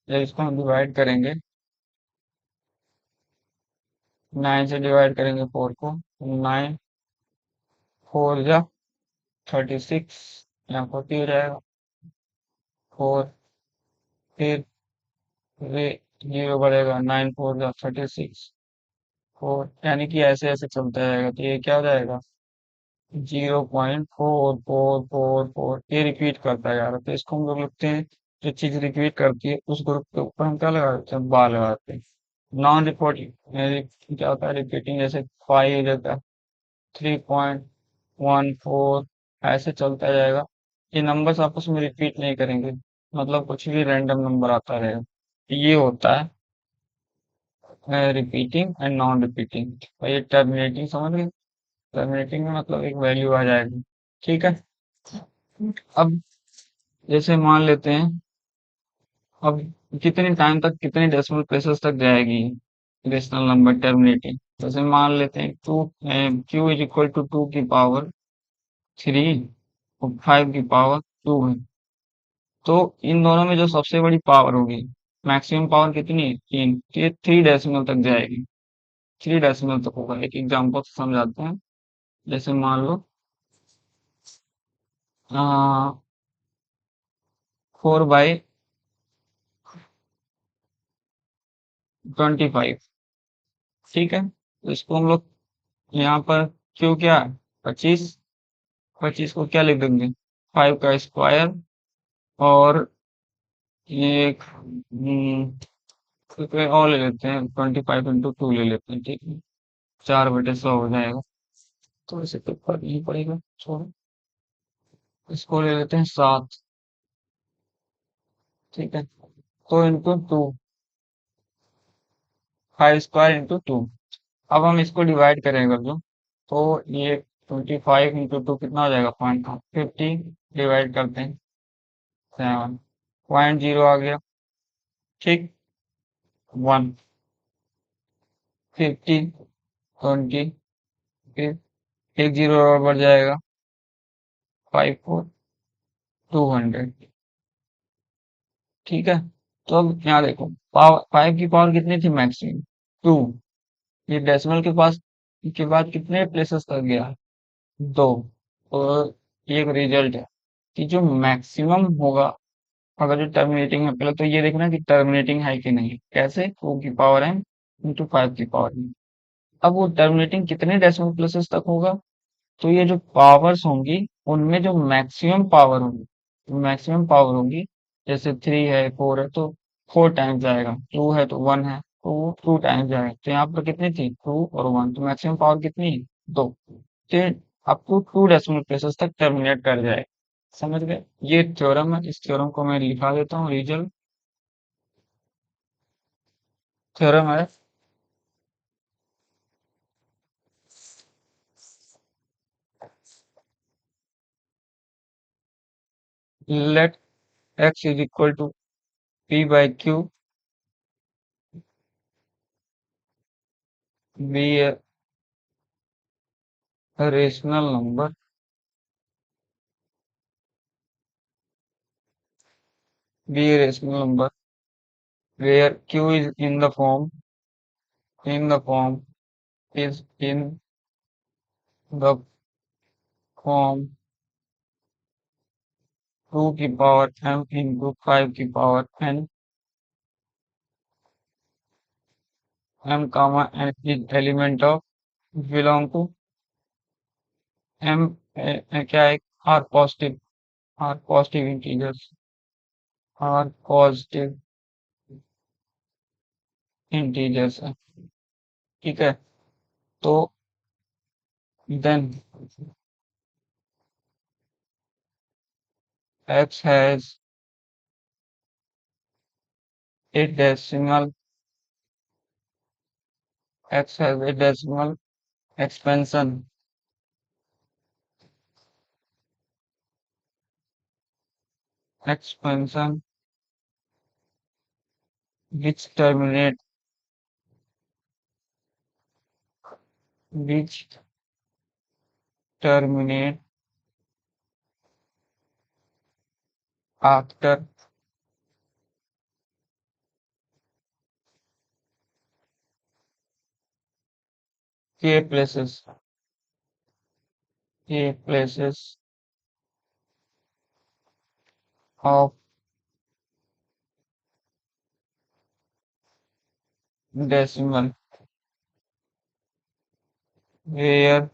जब इसको हम डिवाइड करेंगे, 9 से डिवाइड करेंगे 4 को, 9 4 जा 36, यहाँ 40 हो जाएगा। 4, फिर वे 0 बढ़ेगा, 9 4 जा 36, 4, यानी कि ऐसे ऐसे चलता जाएगा, तो ये क्या हो जाएगा? 0.4444। ये रिपीट करता है यार, तो इसको हम लोग लिखते हैं, जो चीज रिपीट करती है उस ग्रुप के ऊपर हम क्या लगा देते हैं? बार लगाते हैं। नॉन रिपोर्टिंग क्या होता है? रिपीटिंग, जैसे 5 रहता है, 3.14, ऐसे चलता जाएगा। ये नंबर्स आपस में रिपीट नहीं करेंगे, मतलब कुछ भी रैंडम नंबर आता रहेगा। ये होता है रिपीटिंग एंड नॉन रिपीटिंग। और ये टर्मिनेटिंग, समझ गए? टर्मिनेटिंग में मतलब एक वैल्यू आ जाएगी। ठीक है। अब जैसे मान लेते हैं, अब कितने टाइम तक, कितने डेसिमल प्लेसेस तक जाएगी रेशनल नंबर टर्मिनेटिंग? जैसे मान लेते हैं Q=2 की पावर 3 और 5 की पावर 2 है। तो इन दोनों में जो सबसे बड़ी पावर होगी, मैक्सिमम पावर कितनी है? 3, तो ये 3 डेसिमल तक जाएगी। 3 डेसिमल तक होगा। एक एग्जाम्पल से समझाते हैं। जैसे मान लो 4/25। ठीक है, तो इसको हम लोग यहाँ पर क्यों क्या है? 25। 25 को क्या लिख देंगे? 5 का स्क्वायर। और ये एक कोई और ले लेते हैं, 25 इंटू 2 ले लेते हैं। ठीक है। 4/100 हो जाएगा। तो इसे तो फर्क नहीं पड़ेगा, छोड़ो। इसको ले लेते हैं 7। ठीक है। तो इंटू 2, 5 स्क्वायर इंटू 2। अब हम इसको डिवाइड करेंगे जो, तो ये 25 इंटू 2 कितना हो जाएगा? 50। डिवाइड करते हैं 7, 0 आ गया। ठीक। 1, 50, 20, फिर एक जीरो और बढ़ जाएगा, 5 4 200। ठीक है। तो अब यहाँ देखो, पावर 5 की पावर कितनी थी मैक्सिमम? 2। ये डेसिमल के पास के बाद कितने प्लेसेस तक गया? 2। और ये एक रिजल्ट है कि जो मैक्सिमम होगा, अगर जो टर्मिनेटिंग है, पहले तो ये देखना कि टर्मिनेटिंग है कि नहीं। कैसे? 2 की पावर है इंटू 5 की पावर में। अब वो टर्मिनेटिंग कितने डेसिमल प्लेसेस तक होगा? तो ये जो पावर्स होंगी उनमें जो मैक्सिमम पावर होगी, जैसे 3 है 4 है तो 4 टाइम्स जाएगा, 2 है तो 1 है तो वो 2 टाइम्स जाएगा। तो यहाँ पर कितनी थी? 2 और 1, तो मैक्सिमम पावर कितनी है? 2। तो अप टू 2 डेसिमल प्लेसेस तक टर्मिनेट कर जाए। समझ गए? ये थ्योरम है, इस थ्योरम को मैं लिखा देता हूँ। रीजल थ्योरम है, let x is equal to p by q be a rational number, be a rational number where q is in the form is in the form 2 की पावर m into 5 की power n, m comma n is element of belong to m, क्या है? r positive, r positive integers, r positive integers है। ठीक है? तो then x has a decimal expansion expansion which which terminate after k places of decimal where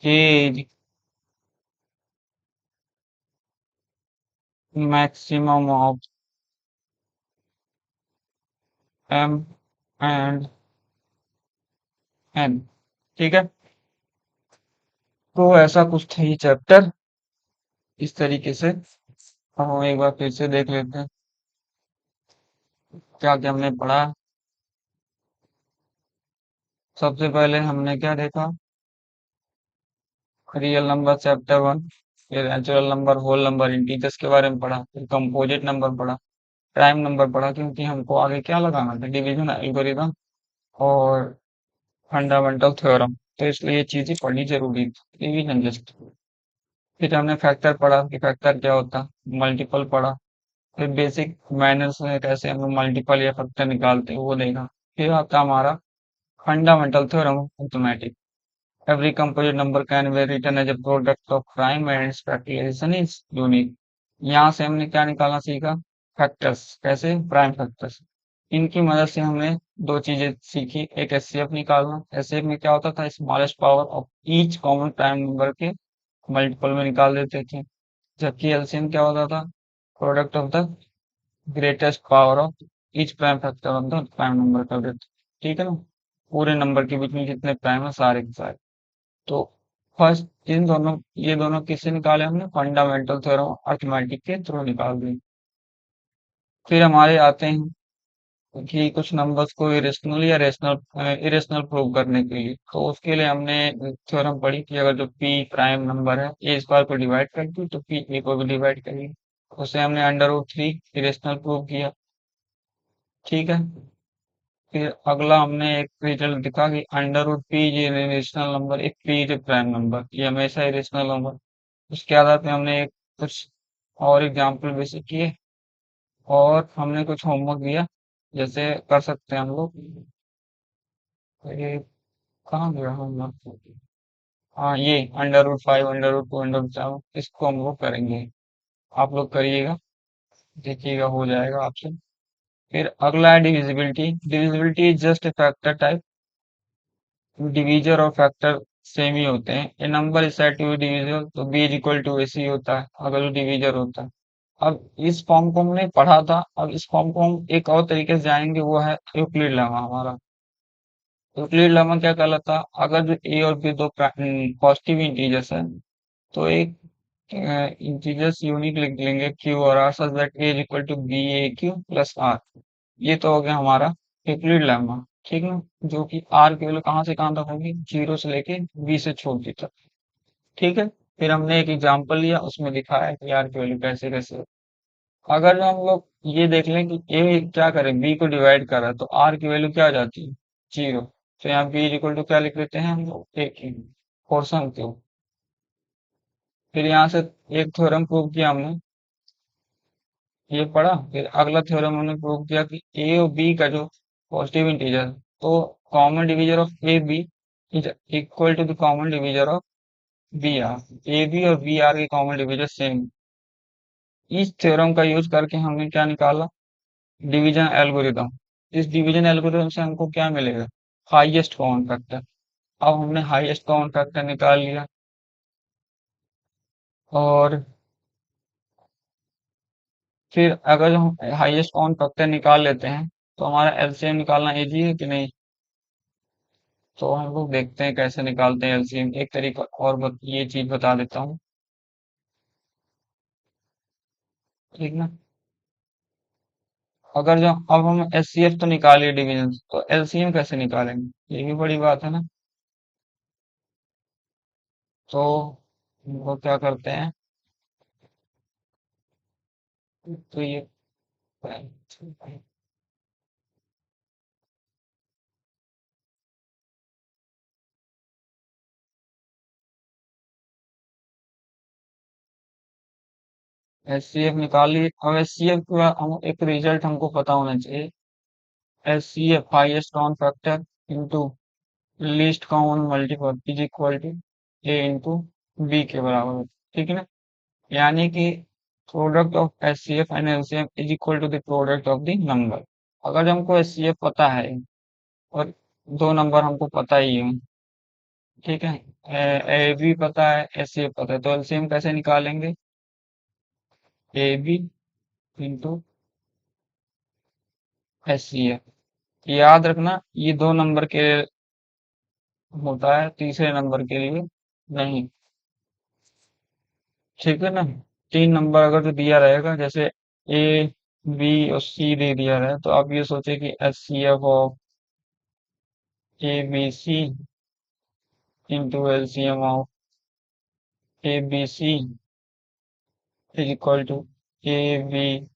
k is maximum of m and n। ठीक है? तो ऐसा कुछ था ये चैप्टर, इस तरीके से। अब हम एक बार फिर से देख लेते हैं क्या क्या हमने पढ़ा। सबसे पहले हमने क्या देखा? रियल नंबर चैप्टर 1, फिर natural number, whole number, integers के बारे में पढ़ा, फिर कंपोजिट नंबर पढ़ा, प्राइम नंबर पढ़ा, क्योंकि हमको आगे क्या लगाना था? डिवीजन एल्गोरिदम और फंडामेंटल थ्योरम, तो इसलिए ये चीजें पढ़नी जरूरी थी। Revision just. फिर हमने फैक्टर पढ़ा कि फैक्टर क्या होता, मल्टीपल पढ़ा, फिर बेसिक मैनर्स में कैसे हम लोग मल्टीपल या फैक्टर निकालते हैं वो देखा। फिर आता हमारा fundamental theorem of mathematics. Every composite number can be written as a product of prime and its factorization is unique। यहाँ से हमने क्या निकालना सीखा? फैक्टर्स। कैसे? Prime factors. इनकी मदद से हमने दो चीजें सीखी। एक एचसीएफ निकालना, एचसीएफ में क्या होता था? Smallest power of each common prime number के मल्टीपल में निकाल देते थे। जबकि एलसीएम क्या होता था? Product of the greatest power of each prime factor of the prime number कर देते। ठीक है ना? पूरे नंबर के बीच में जितने प्राइम है सारे के सारे। तो फर्स्ट ये दोनों किससे निकाले हमने? फंडामेंटल थ्योरम अर्थमेटिक के थ्रू निकाल दी। फिर हमारे आते हैं कि कुछ नंबर्स को इरेशनल या इरेशनल प्रूव करने के लिए, तो उसके लिए हमने थ्योरम पढ़ी कि अगर जो पी प्राइम नंबर है ए स्क्वायर को डिवाइड करती है तो पी ए को भी डिवाइड करेगी। उसे हमने अंडर रूट 3 इरेशनल प्रूव किया। ठीक है? फिर अगला हमने एक रिजल्ट दिखा कि अंडर रूट 3 ये इरेशनल नंबर, एक पी इज प्राइम नंबर, ये हमेशा इरेशनल नंबर। उसके आधार पे हमने एक कुछ और एग्जाम्पल बेसिक किए, और हमने कुछ होमवर्क दिया, जैसे कर सकते हैं हम लोग। तो ये कहाँ गया होमवर्क? हाँ, ये under root 5, under root 2, under root 7, इसको हम लोग करेंगे। आप लोग करिएगा, देखिएगा हो जाएगा आपसे। फिर अगला है divisibility. Divisibility is just a factor type. Divisor और फैक्टर सेम ही होते हैं। A number is said to be divisible तो B is equal to A C होता है अगर वो डिवीजर होता है। अब इस फॉर्म को हमने पढ़ा था, अब इस फॉर्म को हम एक और तरीके से जाएंगे, वो है यूक्लिड लेमा हमारा। यूक्लिड लेमा क्या कहलाता है? अगर जो ए और बी दो पॉजिटिव इंटीजर्स है तो एक इंटीजर्स यूनिक लिख लेंगे क्यू और r such that a is equal to b a q plus r. ये तो हो गया हमारा यूक्लिड लेमा। ठीक ना? जो कि आर की वैल्यू कहाँ से कहाँ तक होगी, जीरो से लेके बी से छोटी तक। ठीक है। फिर हमने एक एग्जांपल लिया, उसमें दिखाया कि आर की वैल्यू कैसे कैसे। अगर हम लोग ये देख लें कि ए क्या करे, बी को डिवाइड कर रहा है, तो आर की वैल्यू क्या आ जाती है, जीरो। तो यहाँ बी इज इक्वल टू क्या लिख लेते हैं हम लोग, एक ही पोर्शन क्यू। फिर यहाँ से एक थ्योरम प्रूव किया हमने, ये पढ़ा। फिर अगला थ्योरम हमने प्रूव किया कि ए और बी का जो पॉजिटिव इंटीजर, तो common divisor of a b is equal to the common divisor of b r. A b और बी आर के कॉमन डिवीजर सेम। इस थ्योरम का यूज करके हमने क्या निकाला, डिवीजन एल्गोरिदम। इस डिवीजन एल्गोरिदम से हमको क्या मिलेगा, हाईएस्ट कॉमन फैक्टर। अब हमने हाईएस्ट कॉमन फैक्टर निकाल लिया, और फिर अगर हम हाईएस्ट कॉमन फैक्टर निकाल लेते हैं तो हमारा एलसीएम निकालना इजी है कि नहीं। तो हम लोग देखते हैं कैसे निकालते हैं एलसीएम। एक तरीका और ये चीज बता देता हूँ। ठीक ना? अगर जो अब हम एचसीएफ तो निकालिए डिवीजन, तो एलसीएम कैसे निकालेंगे, ये भी बड़ी बात है ना। तो वो क्या करते हैं, तो ये एचसीएफ निकाल लिए। अब एचसीएफ का एक रिजल्ट हमको पता होना चाहिए। HCF highest common factor into least common multiple is equal to a into b के बराबर होता है। ठीक है ना? यानी कि product of HCF and LCM is equal to the product of the number. अगर हमको एचसीएफ पता है और दो नंबर हमको पता ही है, ठीक है, ए बी पता है, एचसीएफ पता है, तो एलसीएम कैसे निकालेंगे, ए बी इंटू एचसीएफ। याद रखना ये दो नंबर के होता है, तीसरे नंबर के लिए नहीं। ठीक है ना? तीन नंबर अगर जो दिया रहेगा, जैसे ए बी और सी दे दिया रहे, तो आप ये सोचे कि H C F of a b c into L C M of a b c is equal to a b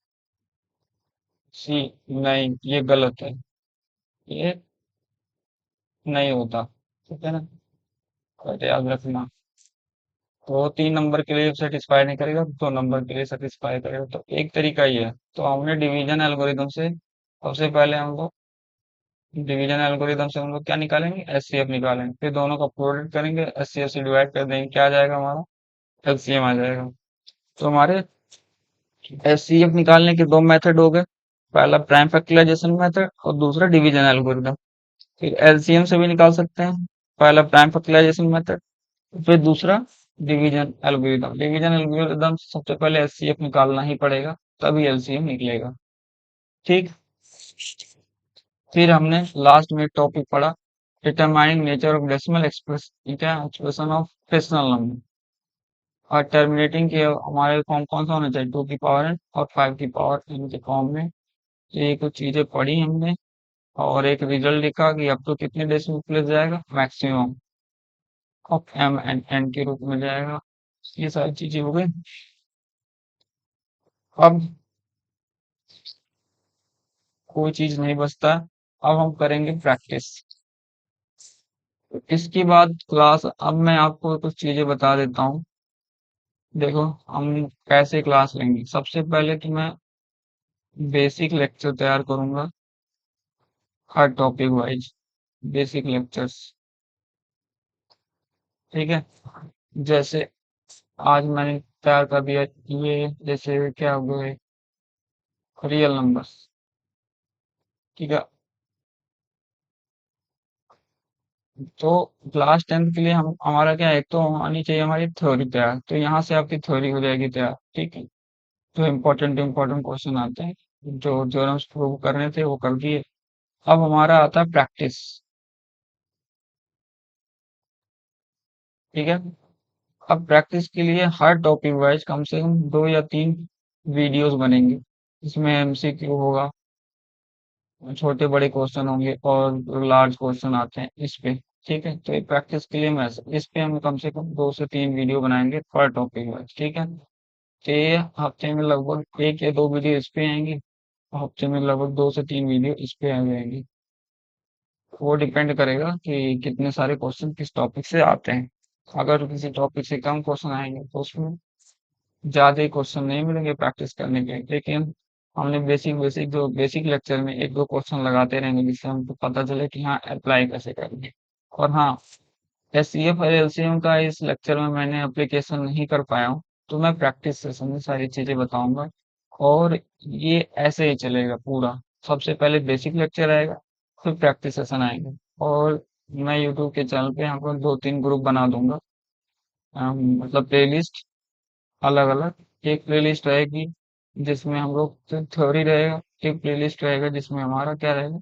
c. नहीं, ये गलत है, ये नहीं होता। ठीक है ना? बट याद रखना, तो तीन नंबर के लिए सेटिस्फाई नहीं करेगा, दो नंबर के लिए सेटिस्फाई करेगा। तो एक तरीका ये है। तो हमने डिवीजन एल्गोरिदम से सबसे पहले हम लोग डिवीजन एल्गोरिदम से हम लोग क्या निकालेंगे, एचसीएफ निकालेंगे। फिर दोनों का प्रोडक्ट करेंगे, एचसीएफ से डिवाइड कर देंगे, क्या आ जाएगा हमारा, एलसीएम आ जाएगा। तो हमारे एचसीएफ निकालने के दो मेथड हो गए, पहला प्राइम फैक्टराइजेशन मेथड और दूसरा डिवीजन एल्गोरिदम। फिर एलसीएम से भी निकाल सकते हैं, पहला प्राइम फैक्टराइजेशन मेथड, फिर दूसरा डिवीजन एल्गोरिदम। डिवीजन एल्गोरिदम से सबसे पहले एचसीएफ निकालना ही पड़ेगा, तभी एलसीएम निकलेगा। ठीक। फिर हमने लास्ट में टॉपिक पढ़ा, determining nature of decimal express, क्या एक्सप्रेशन ऑफ फ्रैक्शनल नंबर। और टर्मिनेटिंग के हमारे फॉर्म कौन सा होना चाहिए, 2 की पावर n और 5 की पावर n के फॉर्म में। ये कुछ चीजें पढ़ी हमने, और एक रिजल्ट लिखा कि अब तो कितने डेसिमल प्लेस जाएगा, maximum of m and n के रूप में जाएगा। ये सारी चीजें हो गई। अब कोई चीज नहीं बचता, अब हम करेंगे प्रैक्टिस। इसके बाद क्लास, अब मैं आपको कुछ चीजें बता देता हूँ। देखो हम कैसे क्लास लेंगे, सबसे पहले तो मैं बेसिक लेक्चर तैयार करूंगा, हर टॉपिक वाइज बेसिक लेक्चर्स। ठीक है? जैसे आज मैंने तैयार कर दिया, ये जैसे क्या हो गए, रियल नंबर्स। ठीक है। तो क्लास 10 के लिए हम हमारा क्या है, एक तो आनी चाहिए हमारी थ्योरी तैयार, तो यहाँ से आपकी थ्योरी हो जाएगी तैयार, ठीक है। जो इम्पोर्टेंट इम्पोर्टेंट क्वेश्चन आते हैं, जो थ्योरम्स प्रूव करने थे वो कर दिए। अब हमारा आता है प्रैक्टिस, ठीक है। अब प्रैक्टिस के लिए हर टॉपिक वाइज कम से कम 2 या 3 वीडियोस बनेंगे, इसमें एमसीक्यू होगा, छोटे बड़े क्वेश्चन होंगे और लार्ज क्वेश्चन आते हैं इस पे, ठीक है। तो ये प्रैक्टिस के लिए मैं इस पे हम कम से कम 2 से 3 वीडियो बनाएंगे पर टॉपिक वाइज, ठीक है। तो ये हफ्ते में लगभग 1 या 2 वीडियो इस पे आएंगी, हफ्ते में लगभग 2 से 3 वीडियो इस पे आ जाएंगी। वो डिपेंड करेगा कि कितने सारे क्वेश्चन किस टॉपिक से आते हैं। अगर किसी टॉपिक से कम क्वेश्चन आएंगे तो उसमें ज्यादा क्वेश्चन नहीं मिलेंगे प्रैक्टिस करने के, लेकिन हमने बेसिक बेसिक जो बेसिक लेक्चर में 1 2 क्वेश्चन लगाते रहेंगे, जिससे हमको पता चले कि हाँ अप्लाई कैसे करेंगे। और हाँ, एससीएफ और एलसीएम का इस लेक्चर में मैंने एप्लीकेशन नहीं कर पाया हूँ, तो मैं प्रैक्टिस सेशन में सारी चीजें बताऊंगा। और ये ऐसे ही चलेगा पूरा, सबसे पहले बेसिक लेक्चर आएगा, फिर प्रैक्टिस सेशन आएंगे। और मैं यूट्यूब के चैनल पे यहाँ पर 2 3 ग्रुप बना दूंगा, मतलब प्लेलिस्ट अलग अलग। एक प्लेलिस्ट रहेगी जिसमें हम लोग थ्योरी रहेगा, एक प्लेलिस्ट रहेगा जिसमें हमारा क्या रहेगा,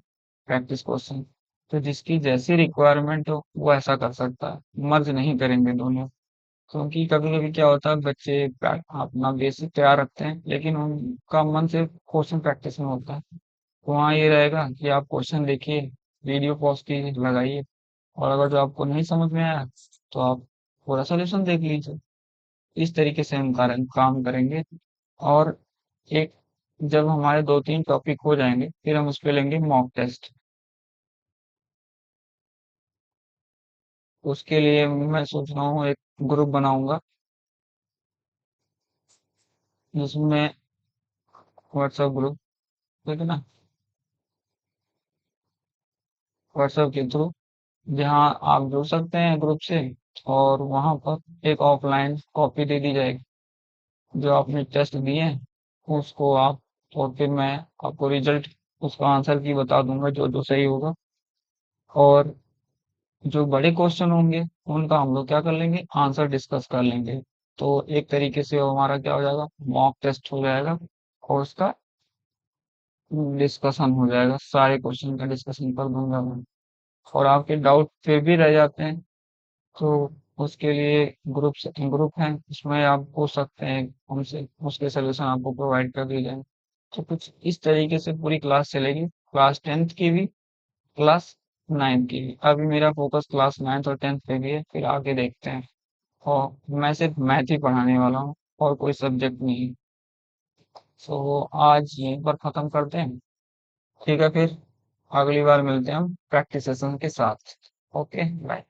प्रैक्टिस क्वेश्चन। तो जिसकी जैसी रिक्वायरमेंट हो वो ऐसा कर सकता है, मर्ज नहीं करेंगे दोनों। क्योंकि कभी कभी क्या होता है, बच्चे अपना बेसिक तैयार रखते हैं लेकिन उनका मन सिर्फ क्वेश्चन प्रैक्टिस में होता है। तो वहाँ ये रहेगा कि आप क्वेश्चन देखिए, वीडियो पॉज कीजिए, लगाइए, और अगर जो आपको नहीं समझ में आया तो आप पूरा सोल्यूशन देख लीजिए। इस तरीके से हम काम करेंगे। और एक जब हमारे 2 3 टॉपिक हो जाएंगे फिर हम उस पे लेंगे मॉक टेस्ट। उसके लिए मैं सोच रहा हूँ एक ग्रुप बनाऊंगा, जिसमें व्हाट्सएप ग्रुप, ठीक है ना, व्हाट्सएप के थ्रू, जहाँ आप जुड़ सकते हैं ग्रुप से। और वहां पर एक ऑफलाइन कॉपी दे दी जाएगी, जो आपने टेस्ट दिए हैं उसको आप, और फिर मैं आपको रिजल्ट उसका आंसर की बता दूंगा जो जो सही होगा। और जो बड़े क्वेश्चन होंगे उनका हम लोग क्या कर लेंगे, आंसर डिस्कस कर लेंगे। तो एक तरीके से वो हमारा क्या हो जाएगा, मॉक टेस्ट हो जाएगा, और उसका डिस्कशन हो जाएगा, सारे क्वेश्चन का डिस्कशन कर दूंगा मैं। और आपके डाउट फिर भी रह जाते हैं तो उसके लिए ग्रुप है, उसमें आप पूछ सकते हैं हमसे, उसके सोल्यूशन आपको प्रोवाइड कर दिए जाएंगे। तो कुछ इस तरीके से पूरी क्लास चलेगी, क्लास 10th की भी, क्लास 9th की भी। अभी मेरा फोकस क्लास 9th और 10th पे भी है, फिर आगे देखते हैं। और मैं सिर्फ मैथ ही पढ़ाने वाला हूँ और कोई सब्जेक्ट नहीं। सो आज यहीं पर खत्म करते हैं, ठीक है। फिर अगली बार मिलते हैं हम प्रैक्टिस सेशन के साथ। Okay bye.